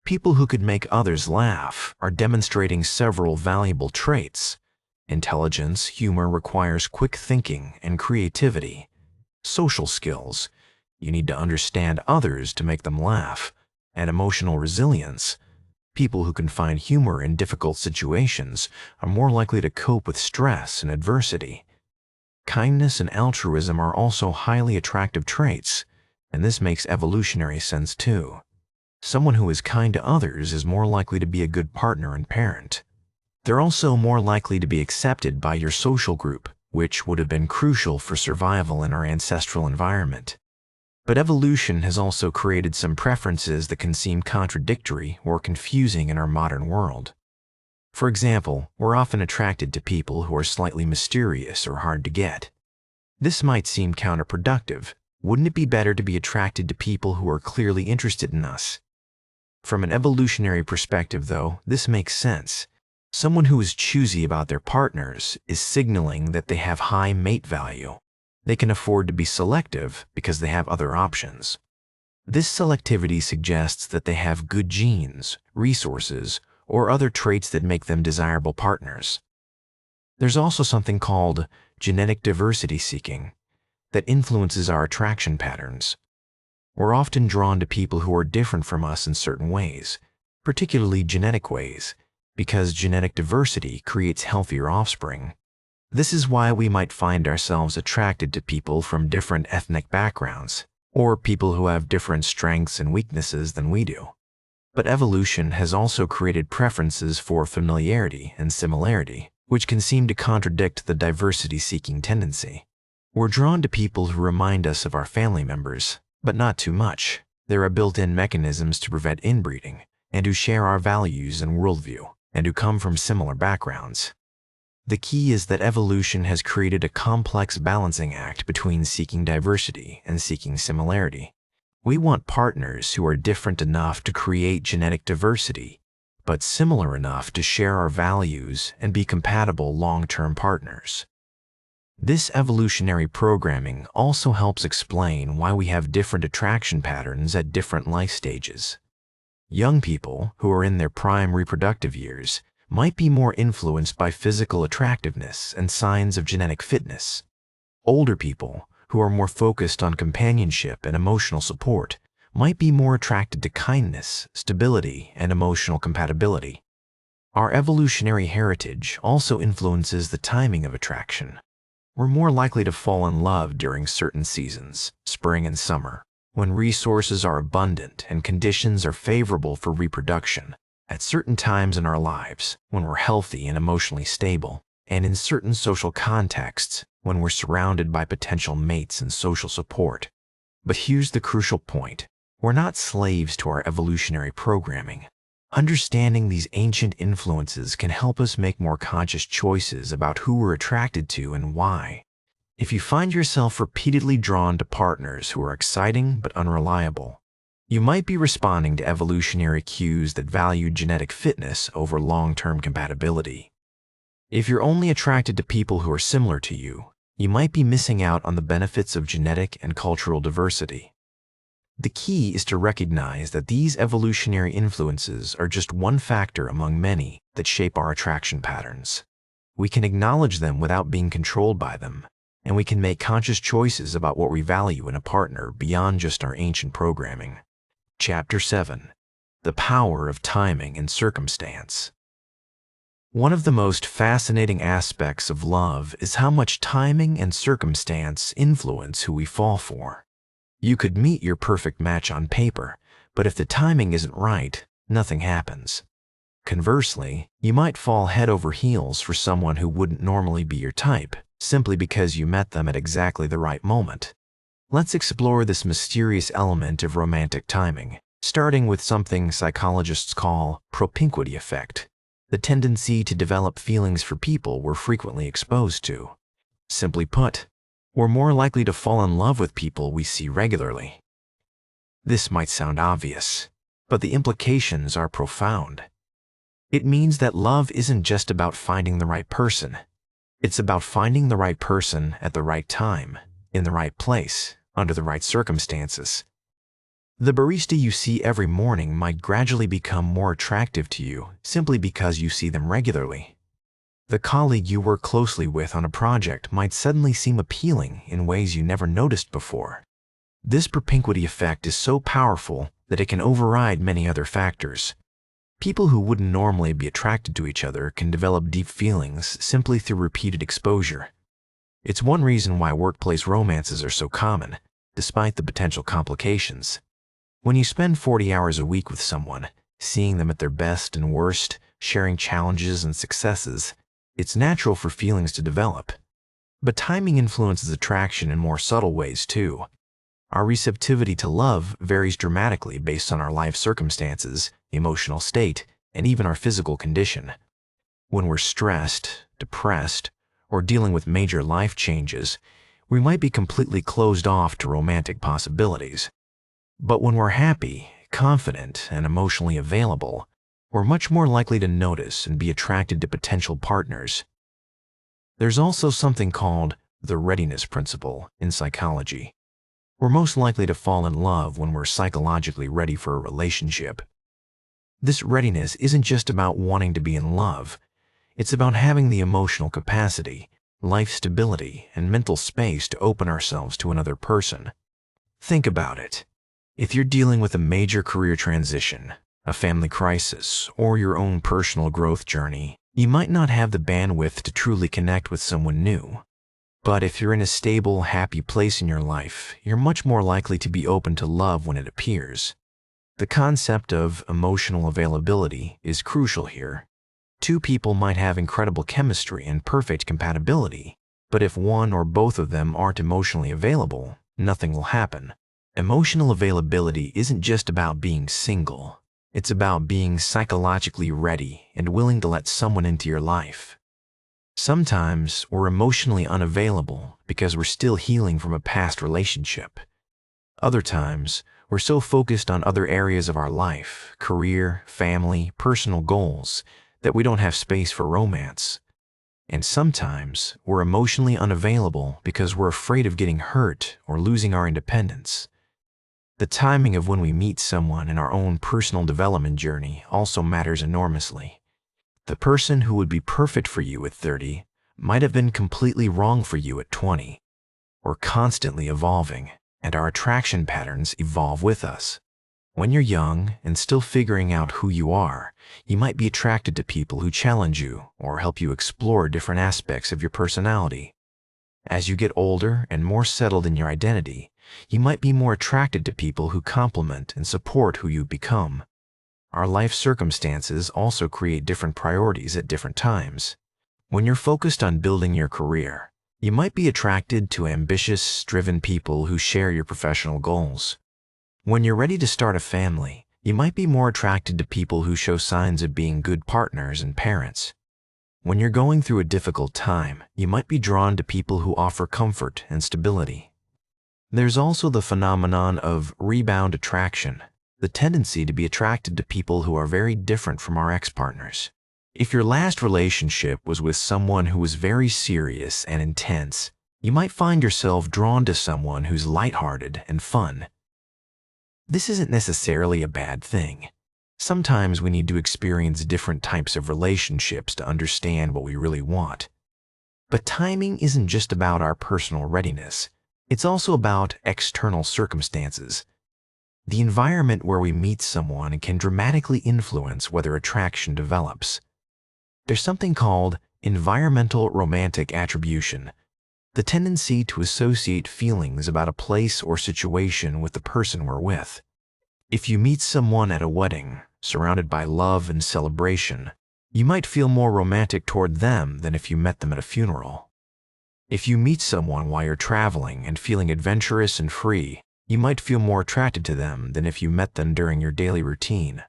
People who could make others laugh are demonstrating several valuable traits. Intelligence, humor requires quick thinking and creativity. Social skills, you need to understand others to make them laugh. And emotional resilience, people who can find humor in difficult situations are more likely to cope with stress and adversity. Kindness and altruism are also highly attractive traits, and this makes evolutionary sense too. Someone who is kind to others is more likely to be a good partner and parent. They're also more likely to be accepted by your social group, which would have been crucial for survival in our ancestral environment. But evolution has also created some preferences that can seem contradictory or confusing in our modern world. For example, we're often attracted to people who are slightly mysterious or hard to get. This might seem counterproductive. Wouldn't it be better to be attracted to people who are clearly interested in us? From an evolutionary perspective, though, this makes sense. Someone who is choosy about their partners is signaling that they have high mate value. They can afford to be selective because they have other options. This selectivity suggests that they have good genes, resources, or other traits that make them desirable partners. There's also something called genetic diversity seeking that influences our attraction patterns. We're often drawn to people who are different from us in certain ways, particularly genetic ways, because genetic diversity creates healthier offspring. This is why we might find ourselves attracted to people from different ethnic backgrounds, or people who have different strengths and weaknesses than we do. But evolution has also created preferences for familiarity and similarity, which can seem to contradict the diversity-seeking tendency. We're drawn to people who remind us of our family members, but not too much. There are built-in mechanisms to prevent inbreeding, and who share our values and worldview, and who come from similar backgrounds. The key is that evolution has created a complex balancing act between seeking diversity and seeking similarity. We want partners who are different enough to create genetic diversity, but similar enough to share our values and be compatible long-term partners. This evolutionary programming also helps explain why we have different attraction patterns at different life stages. Young people who are in their prime reproductive years might be more influenced by physical attractiveness and signs of genetic fitness. Older people who are more focused on companionship and emotional support might be more attracted to kindness, stability, and emotional compatibility. Our evolutionary heritage also influences the timing of attraction. We're more likely to fall in love during certain seasons, spring and summer, when resources are abundant and conditions are favorable for reproduction, at certain times in our lives when we're healthy and emotionally stable, and in certain social contexts when we're surrounded by potential mates and social support. But here's the crucial point. We're not slaves to our evolutionary programming. Understanding these ancient influences can help us make more conscious choices about who we're attracted to and why. If you find yourself repeatedly drawn to partners who are exciting but unreliable, you might be responding to evolutionary cues that value genetic fitness over long-term compatibility. If you're only attracted to people who are similar to you, you might be missing out on the benefits of genetic and cultural diversity. The key is to recognize that these evolutionary influences are just one factor among many that shape our attraction patterns. We can acknowledge them without being controlled by them, and we can make conscious choices about what we value in a partner beyond just our ancient programming. Chapter 7. The Power of Timing and Circumstance. One of the most fascinating aspects of love is how much timing and circumstance influence who we fall for. You could meet your perfect match on paper, but if the timing isn't right, nothing happens. Conversely, you might fall head over heels for someone who wouldn't normally be your type, simply because you met them at exactly the right moment. Let's explore this mysterious element of romantic timing, starting with something psychologists call propinquity effect, the tendency to develop feelings for people we're frequently exposed to. Simply put, we're more likely to fall in love with people we see regularly. This might sound obvious, but the implications are profound. It means that love isn't just about finding the right person. It's about finding the right person at the right time, in the right place, under the right circumstances. The barista you see every morning might gradually become more attractive to you simply because you see them regularly. The colleague you work closely with on a project might suddenly seem appealing in ways you never noticed before. This propinquity effect is so powerful that it can override many other factors. People who wouldn't normally be attracted to each other can develop deep feelings simply through repeated exposure. It's one reason why workplace romances are so common, despite the potential complications. When you spend 40 hours a week with someone, seeing them at their best and worst, sharing challenges and successes, it's natural for feelings to develop. But timing influences attraction in more subtle ways too. Our receptivity to love varies dramatically based on our life circumstances, emotional state, and even our physical condition. When we're stressed, depressed, or dealing with major life changes, we might be completely closed off to romantic possibilities. But when we're happy, confident, and emotionally available, we're much more likely to notice and be attracted to potential partners. There's also something called the readiness principle in psychology. We're most likely to fall in love when we're psychologically ready for a relationship. This readiness isn't just about wanting to be in love. It's about having the emotional capacity, life stability, and mental space to open ourselves to another person. Think about it. If you're dealing with a major career transition, a family crisis, or your own personal growth journey, you might not have the bandwidth to truly connect with someone new. But if you're in a stable, happy place in your life, you're much more likely to be open to love when it appears. The concept of emotional availability is crucial here. Two people might have incredible chemistry and perfect compatibility, but if one or both of them aren't emotionally available, nothing will happen. Emotional availability isn't just about being single. It's about being psychologically ready and willing to let someone into your life. Sometimes we're emotionally unavailable because we're still healing from a past relationship. Other times, we're so focused on other areas of our life, career, family, personal goals, that we don't have space for romance. And sometimes we're emotionally unavailable because we're afraid of getting hurt or losing our independence. The timing of when we meet someone in our own personal development journey also matters enormously. The person who would be perfect for you at 30 might have been completely wrong for you at 20. We're constantly evolving, and our attraction patterns evolve with us. When you're young and still figuring out who you are, you might be attracted to people who challenge you or help you explore different aspects of your personality. As you get older and more settled in your identity, you might be more attracted to people who complement and support who you become. Our life circumstances also create different priorities at different times. When you're focused on building your career, you might be attracted to ambitious, driven people who share your professional goals. When you're ready to start a family, you might be more attracted to people who show signs of being good partners and parents. When you're going through a difficult time, you might be drawn to people who offer comfort and stability. There's also the phenomenon of rebound attraction, the tendency to be attracted to people who are very different from our ex-partners. If your last relationship was with someone who was very serious and intense, you might find yourself drawn to someone who's lighthearted and fun. This isn't necessarily a bad thing. Sometimes we need to experience different types of relationships to understand what we really want. But timing isn't just about our personal readiness. It's also about external circumstances. The environment where we meet someone can dramatically influence whether attraction develops. There's something called environmental romantic attribution, the tendency to associate feelings about a place or situation with the person we're with. If you meet someone at a wedding, surrounded by love and celebration, you might feel more romantic toward them than if you met them at a funeral. If you meet someone while you're traveling and feeling adventurous and free, you might feel more attracted to them than if you met them during your daily routine.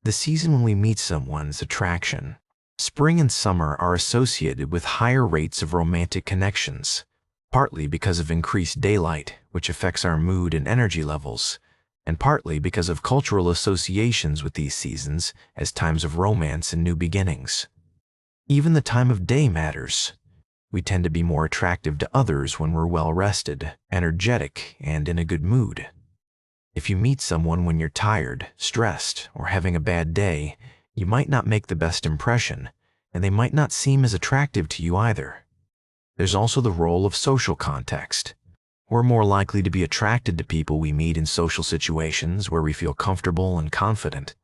The season when we meet someone's attraction. Spring and summer are associated with higher rates of romantic connections, partly because of increased daylight, which affects our mood and energy levels, and partly because of cultural associations with these seasons as times of romance and new beginnings. Even the time of day matters. We tend to be more attractive to others when we're well-rested, energetic, and in a good mood. If you meet someone when you're tired, stressed, or having a bad day, you might not make the best impression, and they might not seem as attractive to you either. There's also the role of social context. We're more likely to be attracted to people we meet in social situations where we feel comfortable and confident.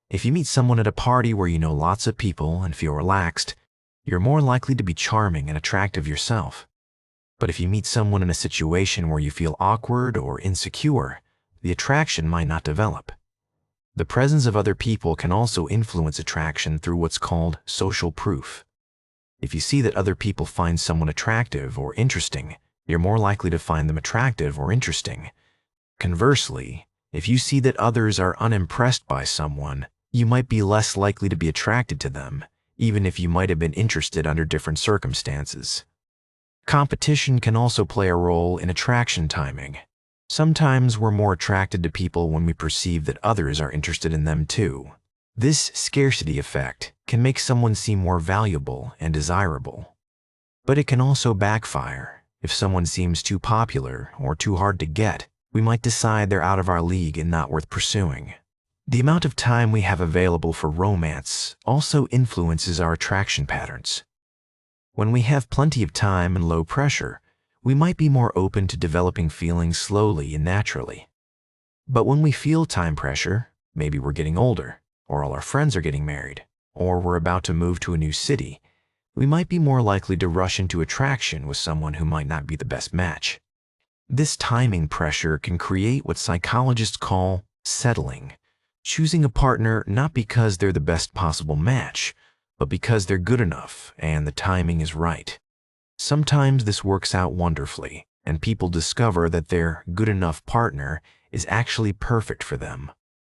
If you meet someone at a party where you know lots of people and feel relaxed, you're more likely to be charming and attractive yourself. But if you meet someone in a situation where you feel awkward or insecure, the attraction might not develop. The presence of other people can also influence attraction through what's called social proof. If you see that other people find someone attractive or interesting, you're more likely to find them attractive or interesting. Conversely, if you see that others are unimpressed by someone, you might be less likely to be attracted to them, even if you might have been interested under different circumstances. Competition can also play a role in attraction timing. Sometimes we're more attracted to people when we perceive that others are interested in them too. This scarcity effect can make someone seem more valuable and desirable. But it can also backfire. If someone seems too popular or too hard to get, we might decide they're out of our league and not worth pursuing. The amount of time we have available for romance also influences our attraction patterns. When we have plenty of time and low pressure, we might be more open to developing feelings slowly and naturally. But when we feel time pressure, maybe we're getting older, or all our friends are getting married, or we're about to move to a new city, we might be more likely to rush into attraction with someone who might not be the best match. This timing pressure can create what psychologists call settling, choosing a partner not because they're the best possible match, but because they're good enough and the timing is right. Sometimes this works out wonderfully, and people discover that their good enough partner is actually perfect for them.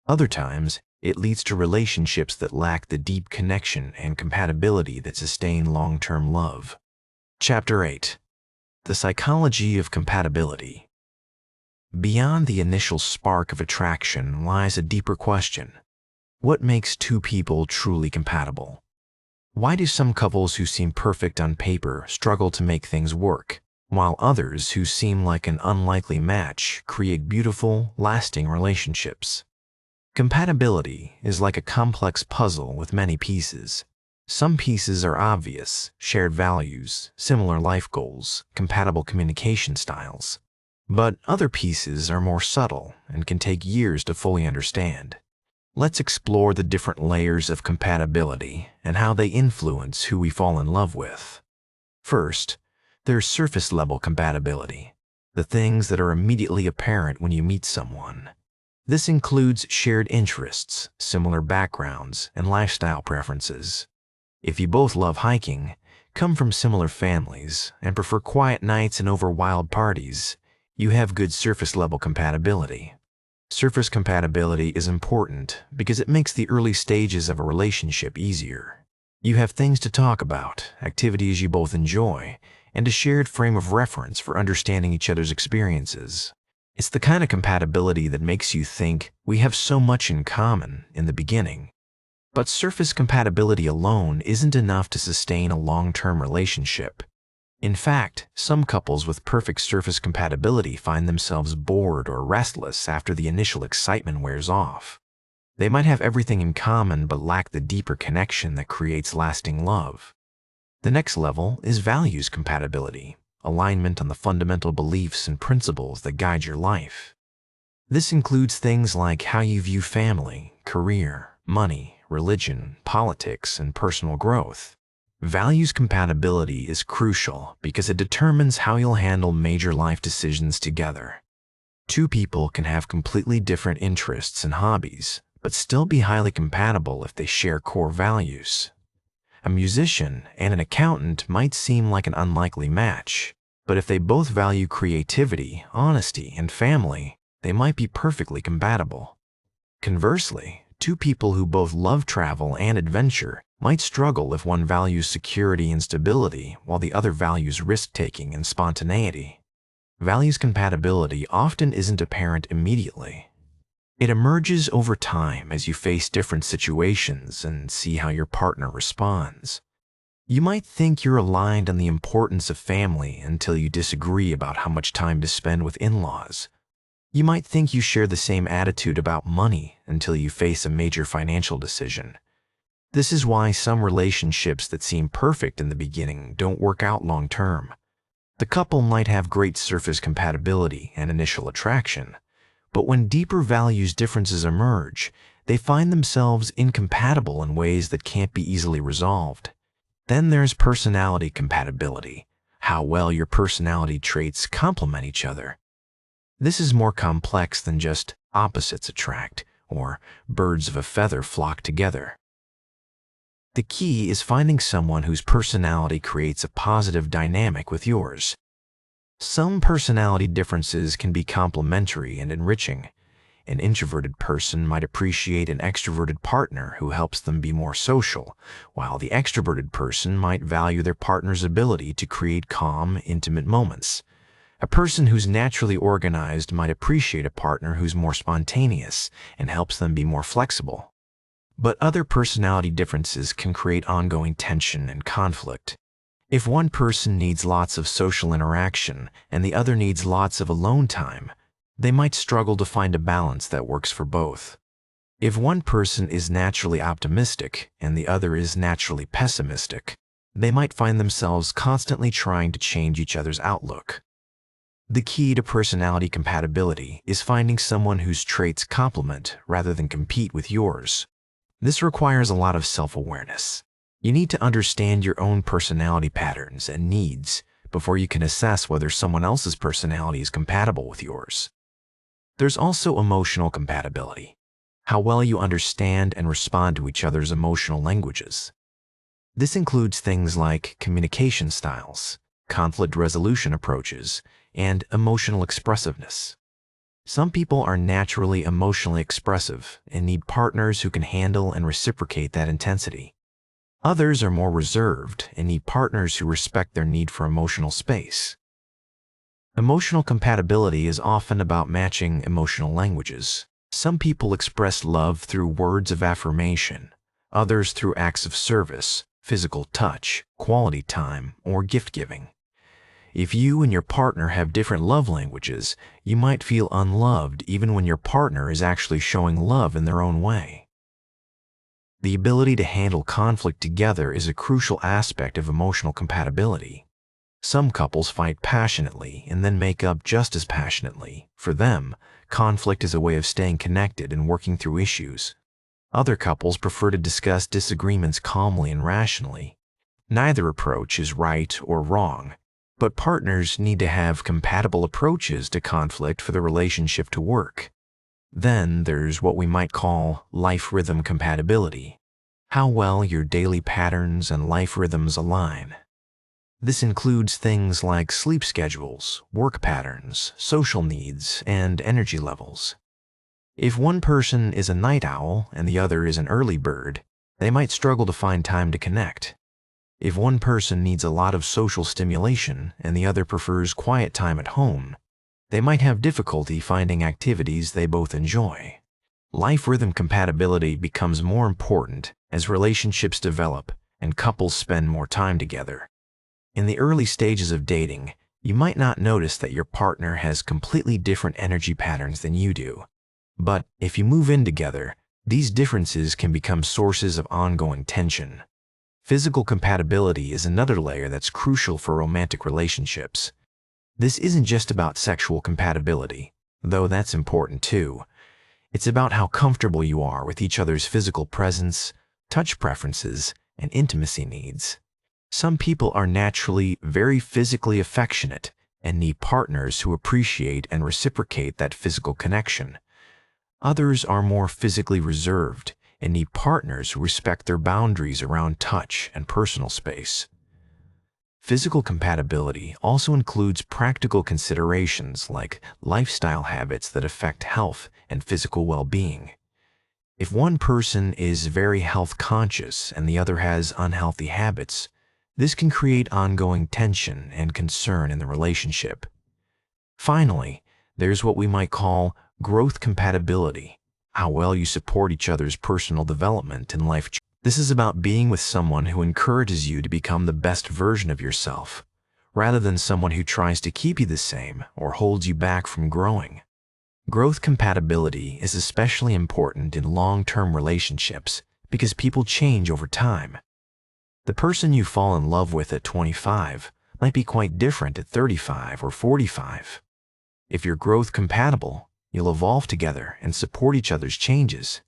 Other times, it leads to relationships that lack the deep connection and compatibility that sustain long-term love. Chapter 8. The Psychology of Compatibility. Beyond the initial spark of attraction lies a deeper question. What makes two people truly compatible? Why do some couples who seem perfect on paper struggle to make things work, while others who seem like an unlikely match create beautiful, lasting relationships? Compatibility is like a complex puzzle with many pieces. Some pieces are obvious: shared values, similar life goals, compatible communication styles. But other pieces are more subtle and can take years to fully understand. Let's explore the different layers of compatibility and how they influence who we fall in love with. First, there's surface-level compatibility, the things that are immediately apparent when you meet someone. This includes shared interests, similar backgrounds, and lifestyle preferences. If you both love hiking, come from similar families, and prefer quiet nights and over wild parties, you have good surface-level compatibility. Surface compatibility is important because it makes the early stages of a relationship easier. You have things to talk about, activities you both enjoy, and a shared frame of reference for understanding each other's experiences. It's the kind of compatibility that makes you think we have so much in common in the beginning. But surface compatibility alone isn't enough to sustain a long-term relationship. In fact, some couples with perfect surface compatibility find themselves bored or restless after the initial excitement wears off. They might have everything in common but lack the deeper connection that creates lasting love. The next level is values compatibility, alignment on the fundamental beliefs and principles that guide your life. This includes things like how you view family, career, money, religion, politics, and personal growth. Values compatibility is crucial because it determines how you'll handle major life decisions together. Two people can have completely different interests and hobbies, but still be highly compatible if they share core values. A musician and an accountant might seem like an unlikely match, but if they both value creativity, honesty, and family, they might be perfectly compatible. Conversely, two people who both love travel and adventure might struggle if one values security and stability while the other values risk-taking and spontaneity. Values compatibility often isn't apparent immediately. It emerges over time as you face different situations and see how your partner responds. You might think you're aligned on the importance of family until you disagree about how much time to spend with in-laws. You might think you share the same attitude about money until you face a major financial decision. This is why some relationships that seem perfect in the beginning don't work out long-term. The couple might have great surface compatibility and initial attraction, but when deeper values differences emerge, they find themselves incompatible in ways that can't be easily resolved. Then there's personality compatibility, how well your personality traits complement each other. This is more complex than just opposites attract or birds of a feather flock together. The key is finding someone whose personality creates a positive dynamic with yours. Some personality differences can be complementary and enriching. An introverted person might appreciate an extroverted partner who helps them be more social, while the extroverted person might value their partner's ability to create calm, intimate moments. A person who's naturally organized might appreciate a partner who's more spontaneous and helps them be more flexible. But other personality differences can create ongoing tension and conflict. If one person needs lots of social interaction and the other needs lots of alone time, they might struggle to find a balance that works for both. If one person is naturally optimistic and the other is naturally pessimistic, they might find themselves constantly trying to change each other's outlook. The key to personality compatibility is finding someone whose traits complement rather than compete with yours. This requires a lot of self-awareness. You need to understand your own personality patterns and needs before you can assess whether someone else's personality is compatible with yours. There's also emotional compatibility, how well you understand and respond to each other's emotional languages. This includes things like communication styles, conflict resolution approaches, and emotional expressiveness. Some people are naturally emotionally expressive and need partners who can handle and reciprocate that intensity. Others are more reserved and need partners who respect their need for emotional space. Emotional compatibility is often about matching emotional languages. Some people express love through words of affirmation, others through acts of service, physical touch, quality time, or gift-giving. If you and your partner have different love languages, you might feel unloved even when your partner is actually showing love in their own way. The ability to handle conflict together is a crucial aspect of emotional compatibility. Some couples fight passionately and then make up just as passionately. For them, conflict is a way of staying connected and working through issues. Other couples prefer to discuss disagreements calmly and rationally. Neither approach is right or wrong, but partners need to have compatible approaches to conflict for the relationship to work. Then there's what we might call life rhythm compatibility, how well your daily patterns and life rhythms align. This includes things like sleep schedules, work patterns, social needs, and energy levels. If one person is a night owl and the other is an early bird, they might struggle to find time to connect. If one person needs a lot of social stimulation and the other prefers quiet time at home, they might have difficulty finding activities they both enjoy. Life rhythm compatibility becomes more important as relationships develop and couples spend more time together. In the early stages of dating, you might not notice that your partner has completely different energy patterns than you do. But if you move in together, these differences can become sources of ongoing tension. Physical compatibility is another layer that's crucial for romantic relationships. This isn't just about sexual compatibility, though that's important too. It's about how comfortable you are with each other's physical presence, touch preferences, and intimacy needs. Some people are naturally very physically affectionate and need partners who appreciate and reciprocate that physical connection. Others are more physically reserved and need partners who respect their boundaries around touch and personal space. Physical compatibility also includes practical considerations like lifestyle habits that affect health and physical well-being. If one person is very health conscious and the other has unhealthy habits, this can create ongoing tension and concern in the relationship. Finally, there's what we might call growth compatibility, how well you support each other's personal development and life. This is about being with someone who encourages you to become the best version of yourself, rather than someone who tries to keep you the same or holds you back from growing. Growth compatibility is especially important in long-term relationships because people change over time. The person you fall in love with at 25 might be quite different at 35 or 45. If you're growth compatible, you'll evolve together and support each other's changes.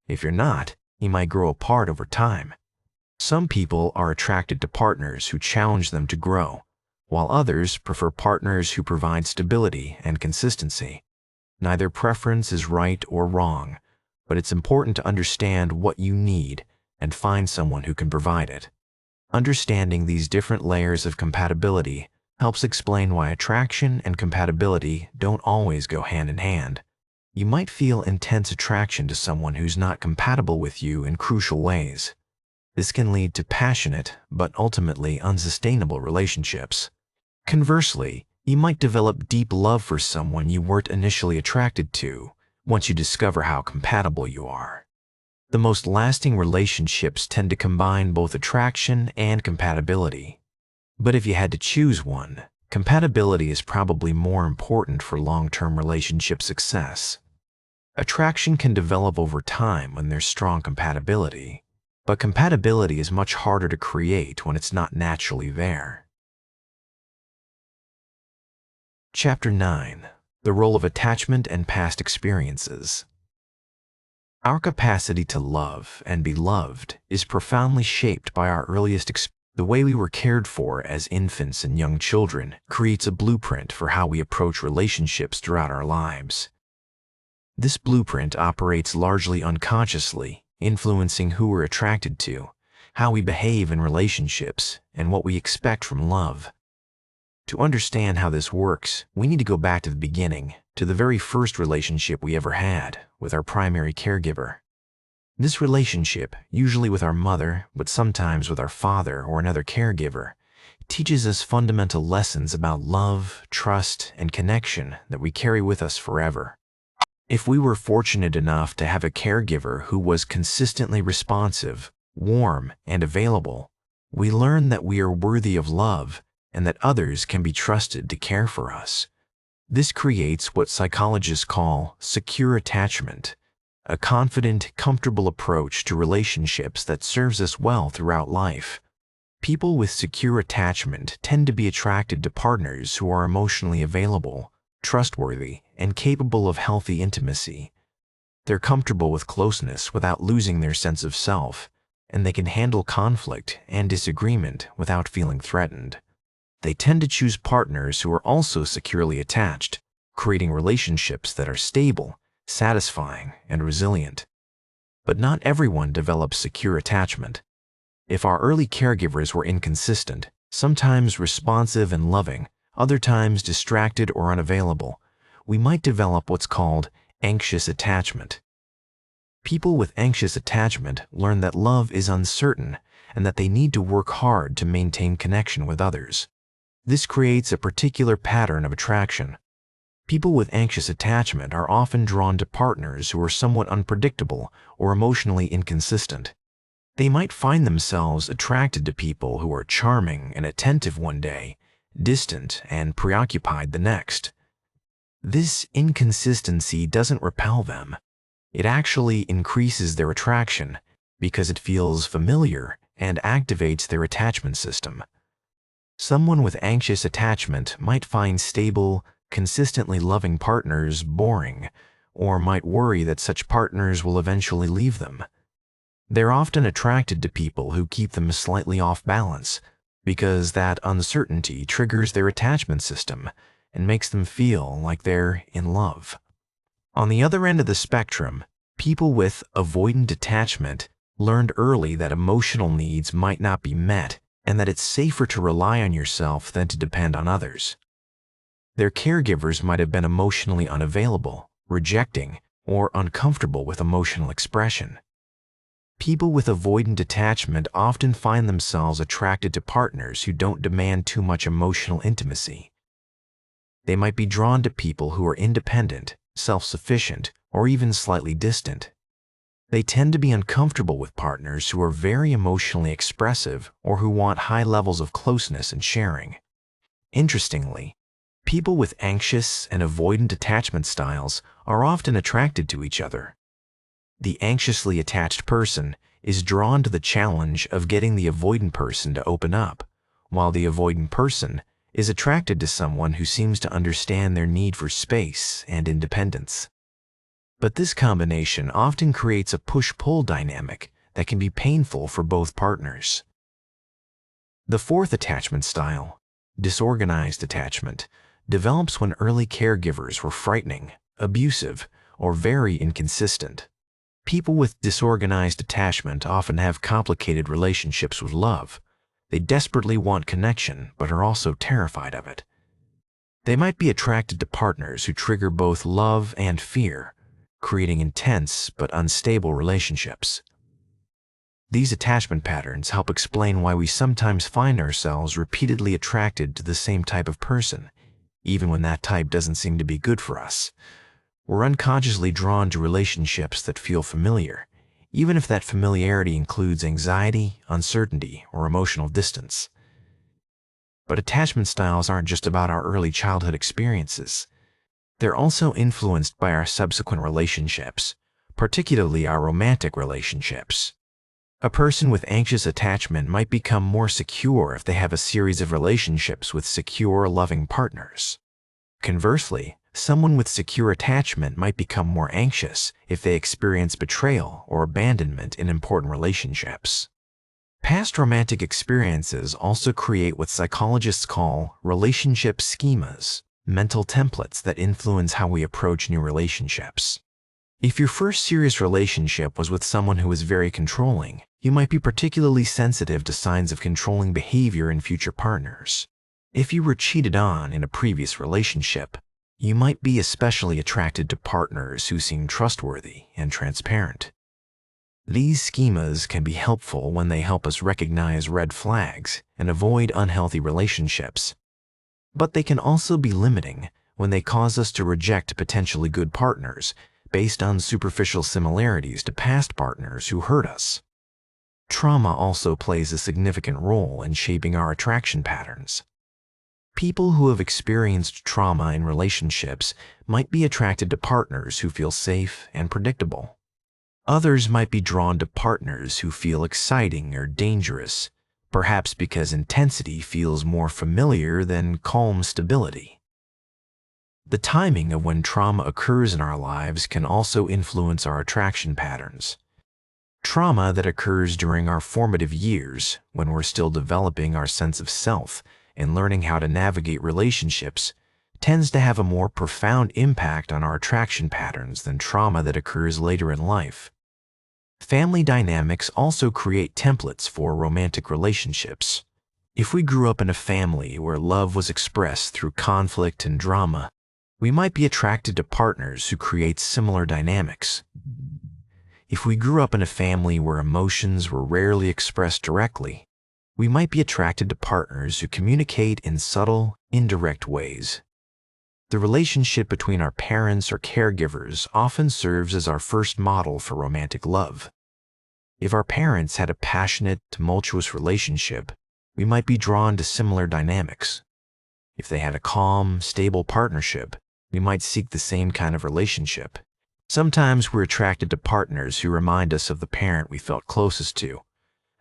If you're not, you might grow apart over time. Some people are attracted to partners who challenge them to grow, while others prefer partners who provide stability and consistency. Neither preference is right or wrong, but it's important to understand what you need and find someone who can provide it. Understanding these different layers of compatibility helps explain why attraction and compatibility don't always go hand in hand. You might feel intense attraction to someone who's not compatible with you in crucial ways. This can lead to passionate but ultimately unsustainable relationships. Conversely, you might develop deep love for someone you weren't initially attracted to once you discover how compatible you are. The most lasting relationships tend to combine both attraction and compatibility. But if you had to choose one, compatibility is probably more important for long-term relationship success. Attraction can develop over time when there's strong compatibility, but compatibility is much harder to create when it's not naturally there. Chapter 9. The Role of Attachment and Past Experiences. Our capacity to love and be loved is profoundly shaped by our earliest experiences. The way we were cared for as infants and young children creates a blueprint for how we approach relationships throughout our lives. This blueprint operates largely unconsciously, influencing who we're attracted to, how we behave in relationships, and what we expect from love. To understand how this works, we need to go back to the beginning, to the very first relationship we ever had with our primary caregiver. This relationship, usually with our mother, but sometimes with our father or another caregiver, teaches us fundamental lessons about love, trust, and connection that we carry with us forever. If we were fortunate enough to have a caregiver who was consistently responsive, warm, and available, we learn that we are worthy of love and that others can be trusted to care for us. This creates what psychologists call secure attachment, a confident, comfortable approach to relationships that serves us well throughout life. People with secure attachment tend to be attracted to partners who are emotionally available, trustworthy, and capable of healthy intimacy. They're comfortable with closeness without losing their sense of self, and they can handle conflict and disagreement without feeling threatened. They tend to choose partners who are also securely attached, creating relationships that are stable, satisfying, and resilient. But not everyone develops secure attachment. If our early caregivers were inconsistent, sometimes responsive and loving, other times distracted or unavailable, we might develop what's called anxious attachment. People with anxious attachment learn that love is uncertain and that they need to work hard to maintain connection with others. This creates a particular pattern of attraction. People with anxious attachment are often drawn to partners who are somewhat unpredictable or emotionally inconsistent. They might find themselves attracted to people who are charming and attentive one day, distant and preoccupied the next. This inconsistency doesn't repel them. It actually increases their attraction because it feels familiar and activates their attachment system. Someone with anxious attachment might find stable, consistently loving partners boring, or might worry that such partners will eventually leave them. They're often attracted to people who keep them slightly off balance, because that uncertainty triggers their attachment system and makes them feel like they're in love. On the other end of the spectrum, people with avoidant attachment learned early that emotional needs might not be met and that it's safer to rely on yourself than to depend on others. Their caregivers might have been emotionally unavailable, rejecting, or uncomfortable with emotional expression. People with avoidant attachment often find themselves attracted to partners who don't demand too much emotional intimacy. They might be drawn to people who are independent, self-sufficient, or even slightly distant. They tend to be uncomfortable with partners who are very emotionally expressive or who want high levels of closeness and sharing. Interestingly, people with anxious and avoidant attachment styles are often attracted to each other. The anxiously attached person is drawn to the challenge of getting the avoidant person to open up, while the avoidant person is attracted to someone who seems to understand their need for space and independence. But this combination often creates a push-pull dynamic that can be painful for both partners. The fourth attachment style, disorganized attachment, develops when early caregivers were frightening, abusive, or very inconsistent. People with disorganized attachment often have complicated relationships with love. They desperately want connection, but are also terrified of it. They might be attracted to partners who trigger both love and fear, creating intense but unstable relationships. These attachment patterns help explain why we sometimes find ourselves repeatedly attracted to the same type of person, even when that type doesn't seem to be good for us. We're unconsciously drawn to relationships that feel familiar, even if that familiarity includes anxiety, uncertainty, or emotional distance. But attachment styles aren't just about our early childhood experiences. They're also influenced by our subsequent relationships, particularly our romantic relationships. A person with anxious attachment might become more secure if they have a series of relationships with secure, loving partners. Conversely, someone with secure attachment might become more anxious if they experience betrayal or abandonment in important relationships. Past romantic experiences also create what psychologists call relationship schemas, mental templates that influence how we approach new relationships. If your first serious relationship was with someone who was very controlling, you might be particularly sensitive to signs of controlling behavior in future partners. If you were cheated on in a previous relationship, you might be especially attracted to partners who seem trustworthy and transparent. These schemas can be helpful when they help us recognize red flags and avoid unhealthy relationships. But they can also be limiting when they cause us to reject potentially good partners based on superficial similarities to past partners who hurt us. Trauma also plays a significant role in shaping our attraction patterns. People who have experienced trauma in relationships might be attracted to partners who feel safe and predictable. Others might be drawn to partners who feel exciting or dangerous, perhaps because intensity feels more familiar than calm stability. The timing of when trauma occurs in our lives can also influence our attraction patterns. Trauma that occurs during our formative years, when we're still developing our sense of self and learning how to navigate relationships, tends to have a more profound impact on our attraction patterns than trauma that occurs later in life. Family dynamics also create templates for romantic relationships. If we grew up in a family where love was expressed through conflict and drama, we might be attracted to partners who create similar dynamics. If we grew up in a family where emotions were rarely expressed directly, we might be attracted to partners who communicate in subtle, indirect ways. The relationship between our parents or caregivers often serves as our first model for romantic love. If our parents had a passionate, tumultuous relationship, we might be drawn to similar dynamics. If they had a calm, stable partnership, we might seek the same kind of relationship. Sometimes we're attracted to partners who remind us of the parent we felt closest to.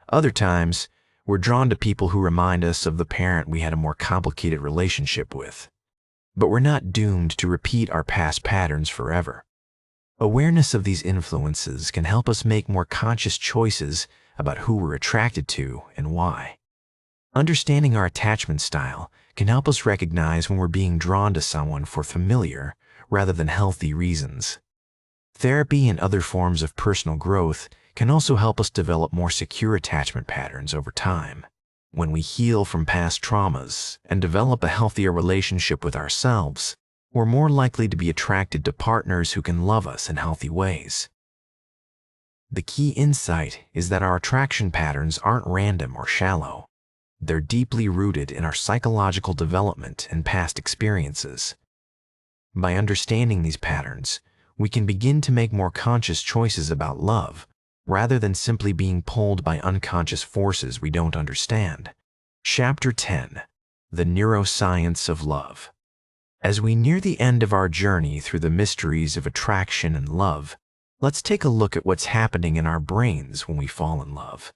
Other times, we're drawn to people who remind us of the parent we had a more complicated relationship with. But we're not doomed to repeat our past patterns forever. Awareness of these influences can help us make more conscious choices about who we're attracted to and why. Understanding our attachment style can help us recognize when we're being drawn to someone for familiar rather than healthy reasons. Therapy and other forms of personal growth can also help us develop more secure attachment patterns over time. When we heal from past traumas and develop a healthier relationship with ourselves, we're more likely to be attracted to partners who can love us in healthy ways. The key insight is that our attraction patterns aren't random or shallow. They're deeply rooted in our psychological development and past experiences. By understanding these patterns, we can begin to make more conscious choices about love, rather than simply being pulled by unconscious forces we don't understand. Chapter 10: The Neuroscience of Love. As we near the end of our journey through the mysteries of attraction and love, let's take a look at what's happening in our brains when we fall in love.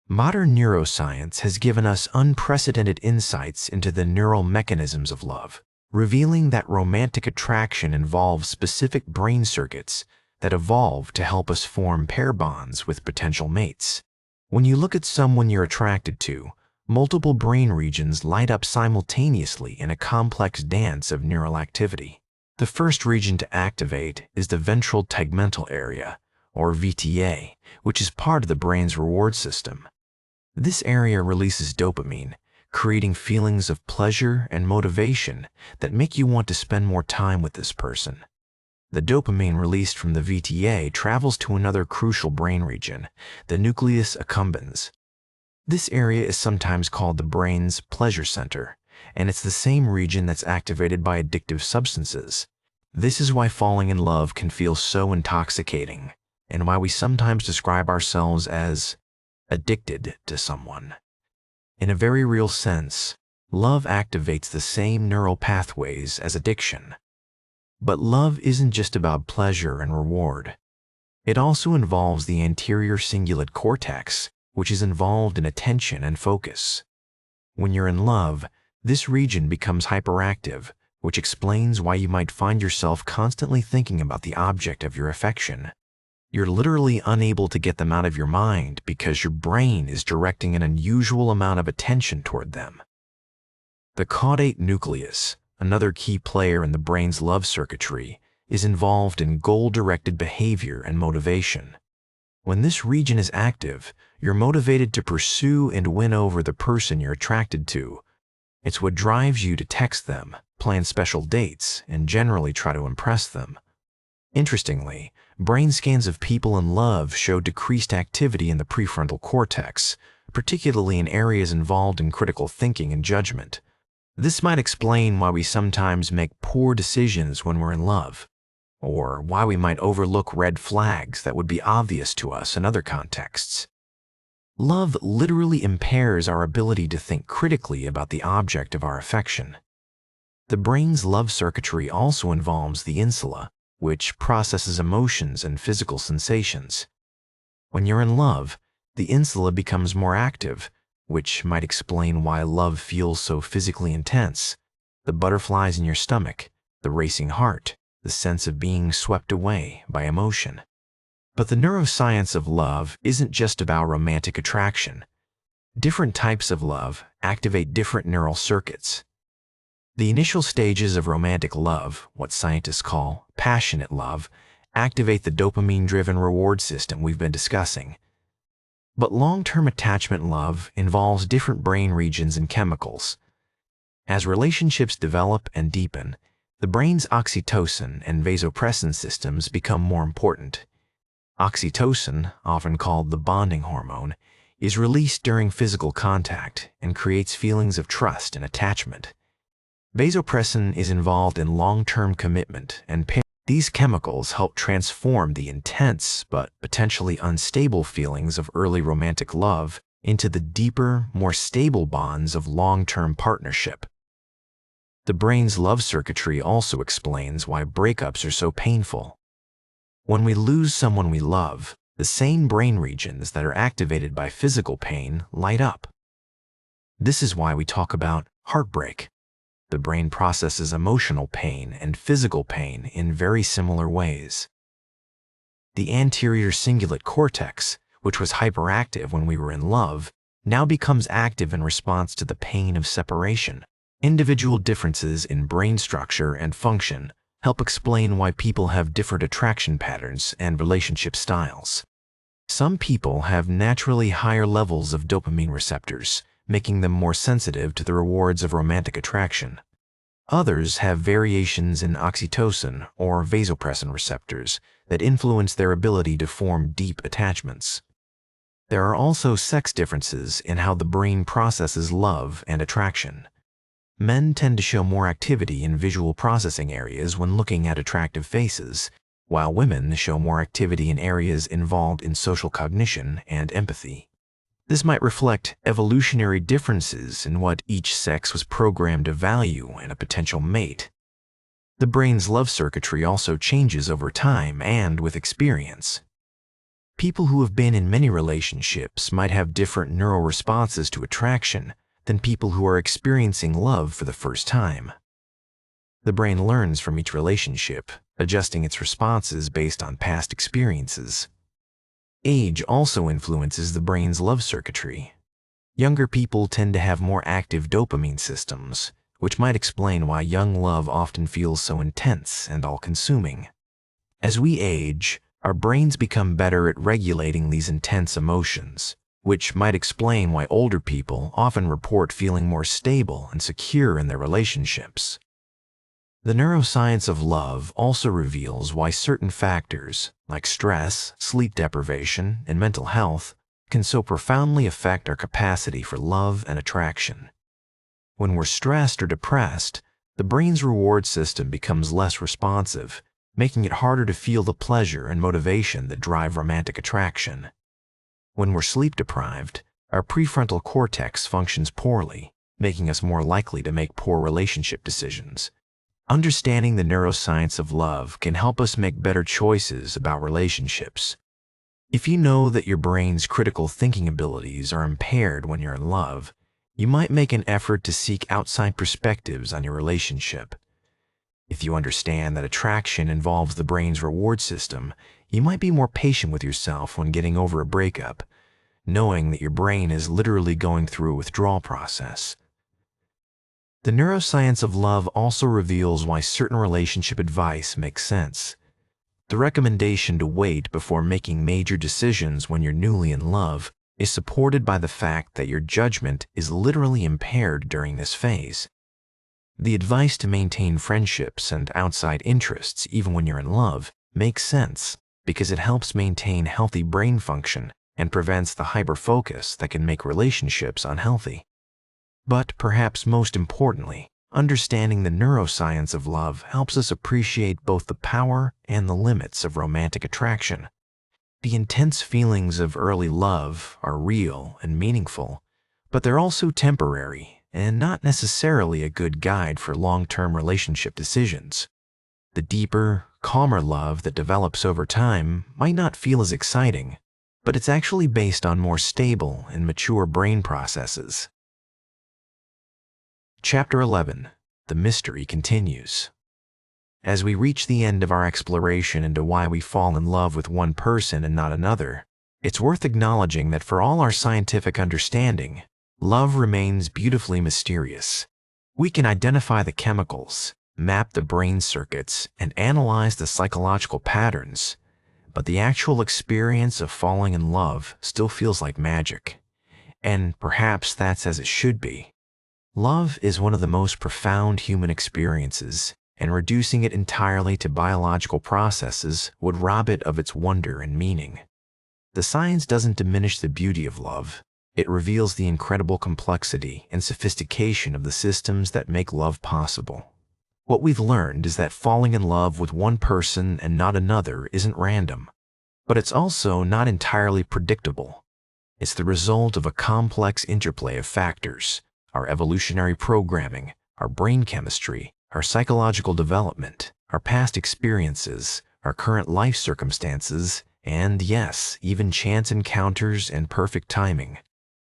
Modern neuroscience has given us unprecedented insights into the neural mechanisms of love, revealing that romantic attraction involves specific brain circuits that evolved to help us form pair bonds with potential mates. When you look at someone you're attracted to, multiple brain regions light up simultaneously in a complex dance of neural activity. The first region to activate is the ventral tegmental area, or VTA, which is part of the brain's reward system. This area releases dopamine, creating feelings of pleasure and motivation that make you want to spend more time with this person. The dopamine released from the VTA travels to another crucial brain region, the nucleus accumbens. This area is sometimes called the brain's pleasure center, and it's the same region that's activated by addictive substances. This is why falling in love can feel so intoxicating, and why we sometimes describe ourselves as addicted to someone. In a very real sense, love activates the same neural pathways as addiction. But love isn't just about pleasure and reward. It also involves the anterior cingulate cortex, which is involved in attention and focus. When you're in love, this region becomes hyperactive, which explains why you might find yourself constantly thinking about the object of your affection. You're literally unable to get them out of your mind because your brain is directing an unusual amount of attention toward them. The caudate nucleus, another key player in the brain's love circuitry, is involved in goal-directed behavior and motivation. When this region is active, you're motivated to pursue and win over the person you're attracted to. It's what drives you to text them, plan special dates, and generally try to impress them. Interestingly, brain scans of people in love show decreased activity in the prefrontal cortex, particularly in areas involved in critical thinking and judgment. This might explain why we sometimes make poor decisions when we're in love, or why we might overlook red flags that would be obvious to us in other contexts. Love literally impairs our ability to think critically about the object of our affection. The brain's love circuitry also involves the insula, which processes emotions and physical sensations. When you're in love, the insula becomes more active, which might explain why love feels so physically intense. The butterflies in your stomach, the racing heart, the sense of being swept away by emotion. But the neuroscience of love isn't just about romantic attraction. Different types of love activate different neural circuits. The initial stages of romantic love, what scientists call passionate love, activate the dopamine-driven reward system we've been discussing. But long-term attachment love involves different brain regions and chemicals. As relationships develop and deepen, the brain's oxytocin and vasopressin systems become more important. Oxytocin, often called the bonding hormone, is released during physical contact and creates feelings of trust and attachment. Vasopressin is involved in long-term commitment and these chemicals help transform the intense but potentially unstable feelings of early romantic love into the deeper, more stable bonds of long-term partnership. The brain's love circuitry also explains why breakups are so painful. When we lose someone we love, the same brain regions that are activated by physical pain light up. This is why we talk about heartbreak. The brain processes emotional pain and physical pain in very similar ways. The anterior cingulate cortex, which was hyperactive when we were in love, now becomes active in response to the pain of separation. Individual differences in brain structure and function help explain why people have different attraction patterns and relationship styles. Some people have naturally higher levels of dopamine receptors, making them more sensitive to the rewards of romantic attraction. Others have variations in oxytocin or vasopressin receptors that influence their ability to form deep attachments. There are also sex differences in how the brain processes love and attraction. Men tend to show more activity in visual processing areas when looking at attractive faces, while women show more activity in areas involved in social cognition and empathy. This might reflect evolutionary differences in what each sex was programmed to value in a potential mate. The brain's love circuitry also changes over time and with experience. People who have been in many relationships might have different neural responses to attraction than people who are experiencing love for the first time. The brain learns from each relationship, adjusting its responses based on past experiences. Age also influences the brain's love circuitry. Younger people tend to have more active dopamine systems, which might explain why young love often feels so intense and all-consuming. As we age, our brains become better at regulating these intense emotions, which might explain why older people often report feeling more stable and secure in their relationships. The neuroscience of love also reveals why certain factors, like stress, sleep deprivation, and mental health, can so profoundly affect our capacity for love and attraction. When we're stressed or depressed, the brain's reward system becomes less responsive, making it harder to feel the pleasure and motivation that drive romantic attraction. When we're sleep deprived, our prefrontal cortex functions poorly, making us more likely to make poor relationship decisions. Understanding the neuroscience of love can help us make better choices about relationships. If you know that your brain's critical thinking abilities are impaired when you're in love, you might make an effort to seek outside perspectives on your relationship. If you understand that attraction involves the brain's reward system, you might be more patient with yourself when getting over a breakup, knowing that your brain is literally going through a withdrawal process. The neuroscience of love also reveals why certain relationship advice makes sense. The recommendation to wait before making major decisions when you're newly in love is supported by the fact that your judgment is literally impaired during this phase. The advice to maintain friendships and outside interests even when you're in love makes sense because it helps maintain healthy brain function and prevents the hyperfocus that can make relationships unhealthy. But perhaps most importantly, understanding the neuroscience of love helps us appreciate both the power and the limits of romantic attraction. The intense feelings of early love are real and meaningful, but they're also temporary and not necessarily a good guide for long-term relationship decisions. The deeper, calmer love that develops over time might not feel as exciting, but it's actually based on more stable and mature brain processes. Chapter 11. The mystery continues. As we reach the end of our exploration into why we fall in love with one person and not another, it's worth acknowledging that for all our scientific understanding, love remains beautifully mysterious. We can identify the chemicals, map the brain circuits, and analyze the psychological patterns, but the actual experience of falling in love still feels like magic. And perhaps that's as it should be. Love is one of the most profound human experiences, and reducing it entirely to biological processes would rob it of its wonder and meaning. The science doesn't diminish the beauty of love. It reveals the incredible complexity and sophistication of the systems that make love possible. What we've learned is that falling in love with one person and not another isn't random, but it's also not entirely predictable. It's the result of a complex interplay of factors: our evolutionary programming, our brain chemistry, our psychological development, our past experiences, our current life circumstances, and yes, even chance encounters and perfect timing.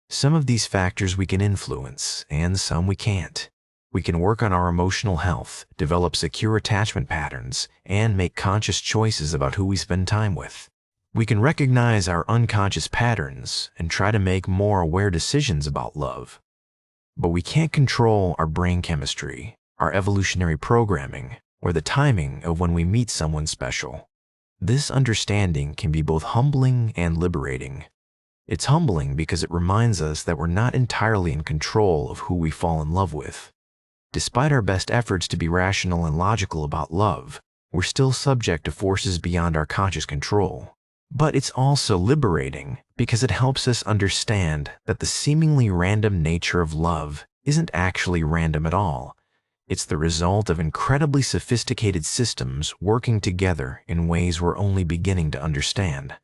Some of these factors we can influence, and some we can't. We can work on our emotional health, develop secure attachment patterns, and make conscious choices about who we spend time with. We can recognize our unconscious patterns and try to make more aware decisions about love. But we can't control our brain chemistry, our evolutionary programming, or the timing of when we meet someone special. This understanding can be both humbling and liberating. It's humbling because it reminds us that we're not entirely in control of who we fall in love with. Despite our best efforts to be rational and logical about love, we're still subject to forces beyond our conscious control. But it's also liberating because it helps us understand that the seemingly random nature of love isn't actually random at all. It's the result of incredibly sophisticated systems working together in ways we're only beginning to understand.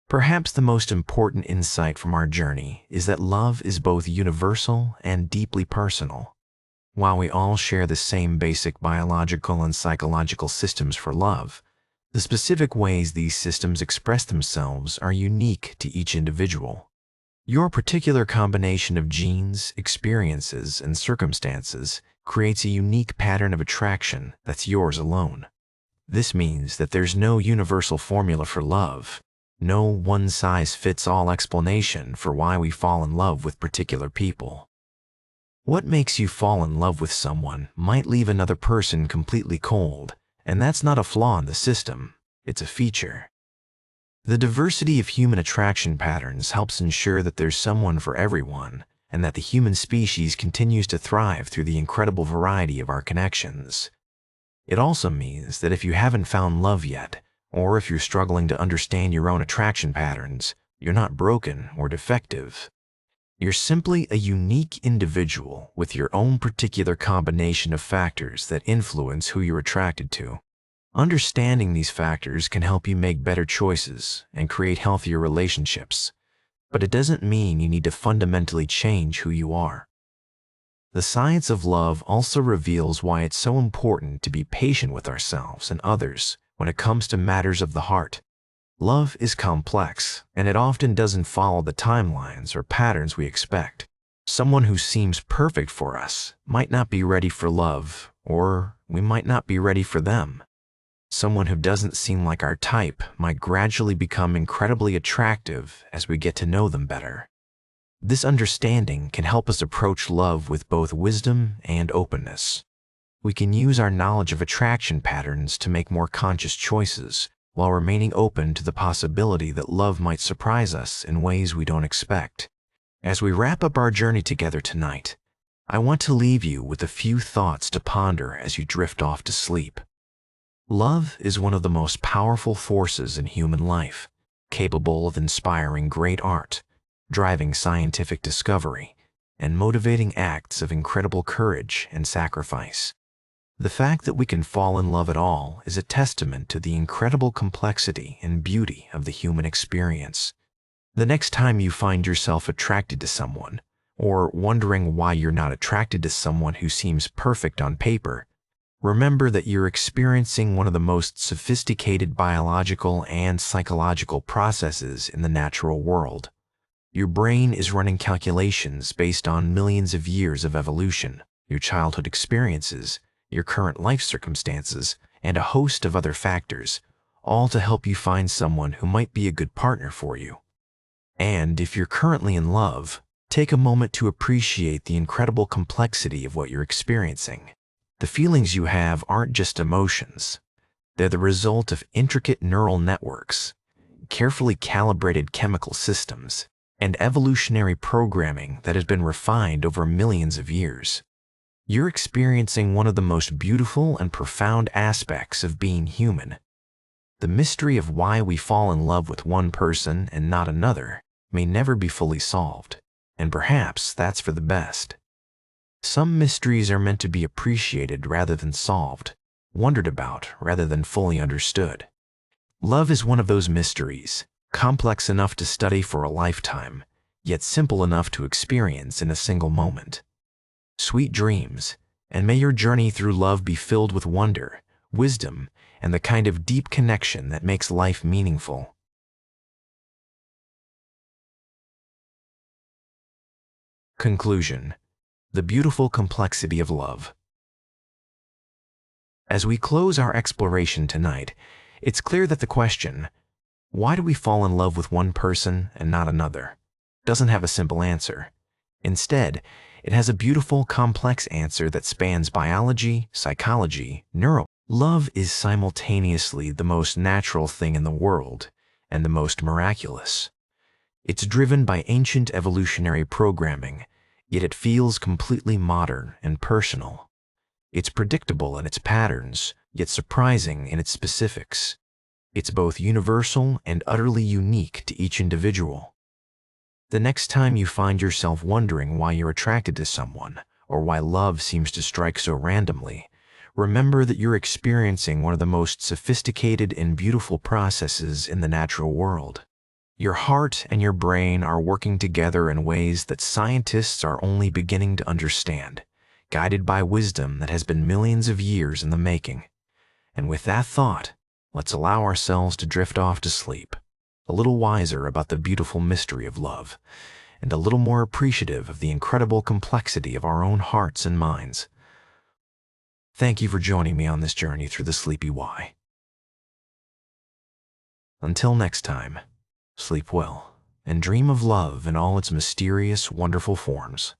Perhaps the most important insight from our journey is that love is both universal and deeply personal. While we all share the same basic biological and psychological systems for love, the specific ways these systems express themselves are unique to each individual. Your particular combination of genes, experiences, and circumstances creates a unique pattern of attraction that's yours alone. This means that there's no universal formula for love, no one-size-fits-all explanation for why we fall in love with particular people. What makes you fall in love with someone might leave another person completely cold, and that's not a flaw in the system, it's a feature. The diversity of human attraction patterns helps ensure that there's someone for everyone, and that the human species continues to thrive through the incredible variety of our connections. It also means that if you haven't found love yet, or if you're struggling to understand your own attraction patterns, you're not broken or defective. You're simply a unique individual with your own particular combination of factors that influence who you're attracted to. Understanding these factors can help you make better choices and create healthier relationships, but it doesn't mean you need to fundamentally change who you are. The science of love also reveals why it's so important to be patient with ourselves and others when it comes to matters of the heart. Love is complex, and it often doesn't follow the timelines or patterns we expect. Someone who seems perfect for us might not be ready for love, or we might not be ready for them. Someone who doesn't seem like our type might gradually become incredibly attractive as we get to know them better. This understanding can help us approach love with both wisdom and openness. We can use our knowledge of attraction patterns to make more conscious choices, while remaining open to the possibility that love might surprise us in ways we don't expect. As we wrap up our journey together tonight, I want to leave you with a few thoughts to ponder as you drift off to sleep. Love is one of the most powerful forces in human life, capable of inspiring great art, driving scientific discovery, and motivating acts of incredible courage and sacrifice. The fact that we can fall in love at all is a testament to the incredible complexity and beauty of the human experience. The next time you find yourself attracted to someone, or wondering why you're not attracted to someone who seems perfect on paper, remember that you're experiencing one of the most sophisticated biological and psychological processes in the natural world. Your brain is running calculations based on millions of years of evolution, your childhood experiences, your current life circumstances, and a host of other factors, all to help you find someone who might be a good partner for you. And if you're currently in love, take a moment to appreciate the incredible complexity of what you're experiencing. The feelings you have aren't just emotions. They're the result of intricate neural networks, carefully calibrated chemical systems, and evolutionary programming that has been refined over millions of years. You're experiencing one of the most beautiful and profound aspects of being human. The mystery of why we fall in love with one person and not another may never be fully solved, and perhaps that's for the best. Some mysteries are meant to be appreciated rather than solved, wondered about rather than fully understood. Love is one of those mysteries, complex enough to study for a lifetime, yet simple enough to experience in a single moment. Sweet dreams, and may your journey through love be filled with wonder, wisdom, and the kind of deep connection that makes life meaningful. Conclusion: the beautiful complexity of love. As we close our exploration tonight, it's clear that the question, why do we fall in love with one person and not another, doesn't have a simple answer. Instead, it has a beautiful, complex answer that spans biology, psychology, neuroscience. Love is simultaneously the most natural thing in the world and the most miraculous. It's driven by ancient evolutionary programming, yet it feels completely modern and personal. It's predictable in its patterns, yet surprising in its specifics. It's both universal and utterly unique to each individual. The next time you find yourself wondering why you're attracted to someone, or why love seems to strike so randomly, remember that you're experiencing one of the most sophisticated and beautiful processes in the natural world. Your heart and your brain are working together in ways that scientists are only beginning to understand, guided by wisdom that has been millions of years in the making. And with that thought, let's allow ourselves to drift off to sleep, a little wiser about the beautiful mystery of love, and a little more appreciative of the incredible complexity of our own hearts and minds. Thank you for joining me on this journey through the sleepy why. Until next time, sleep well and dream of love in all its mysterious, wonderful forms.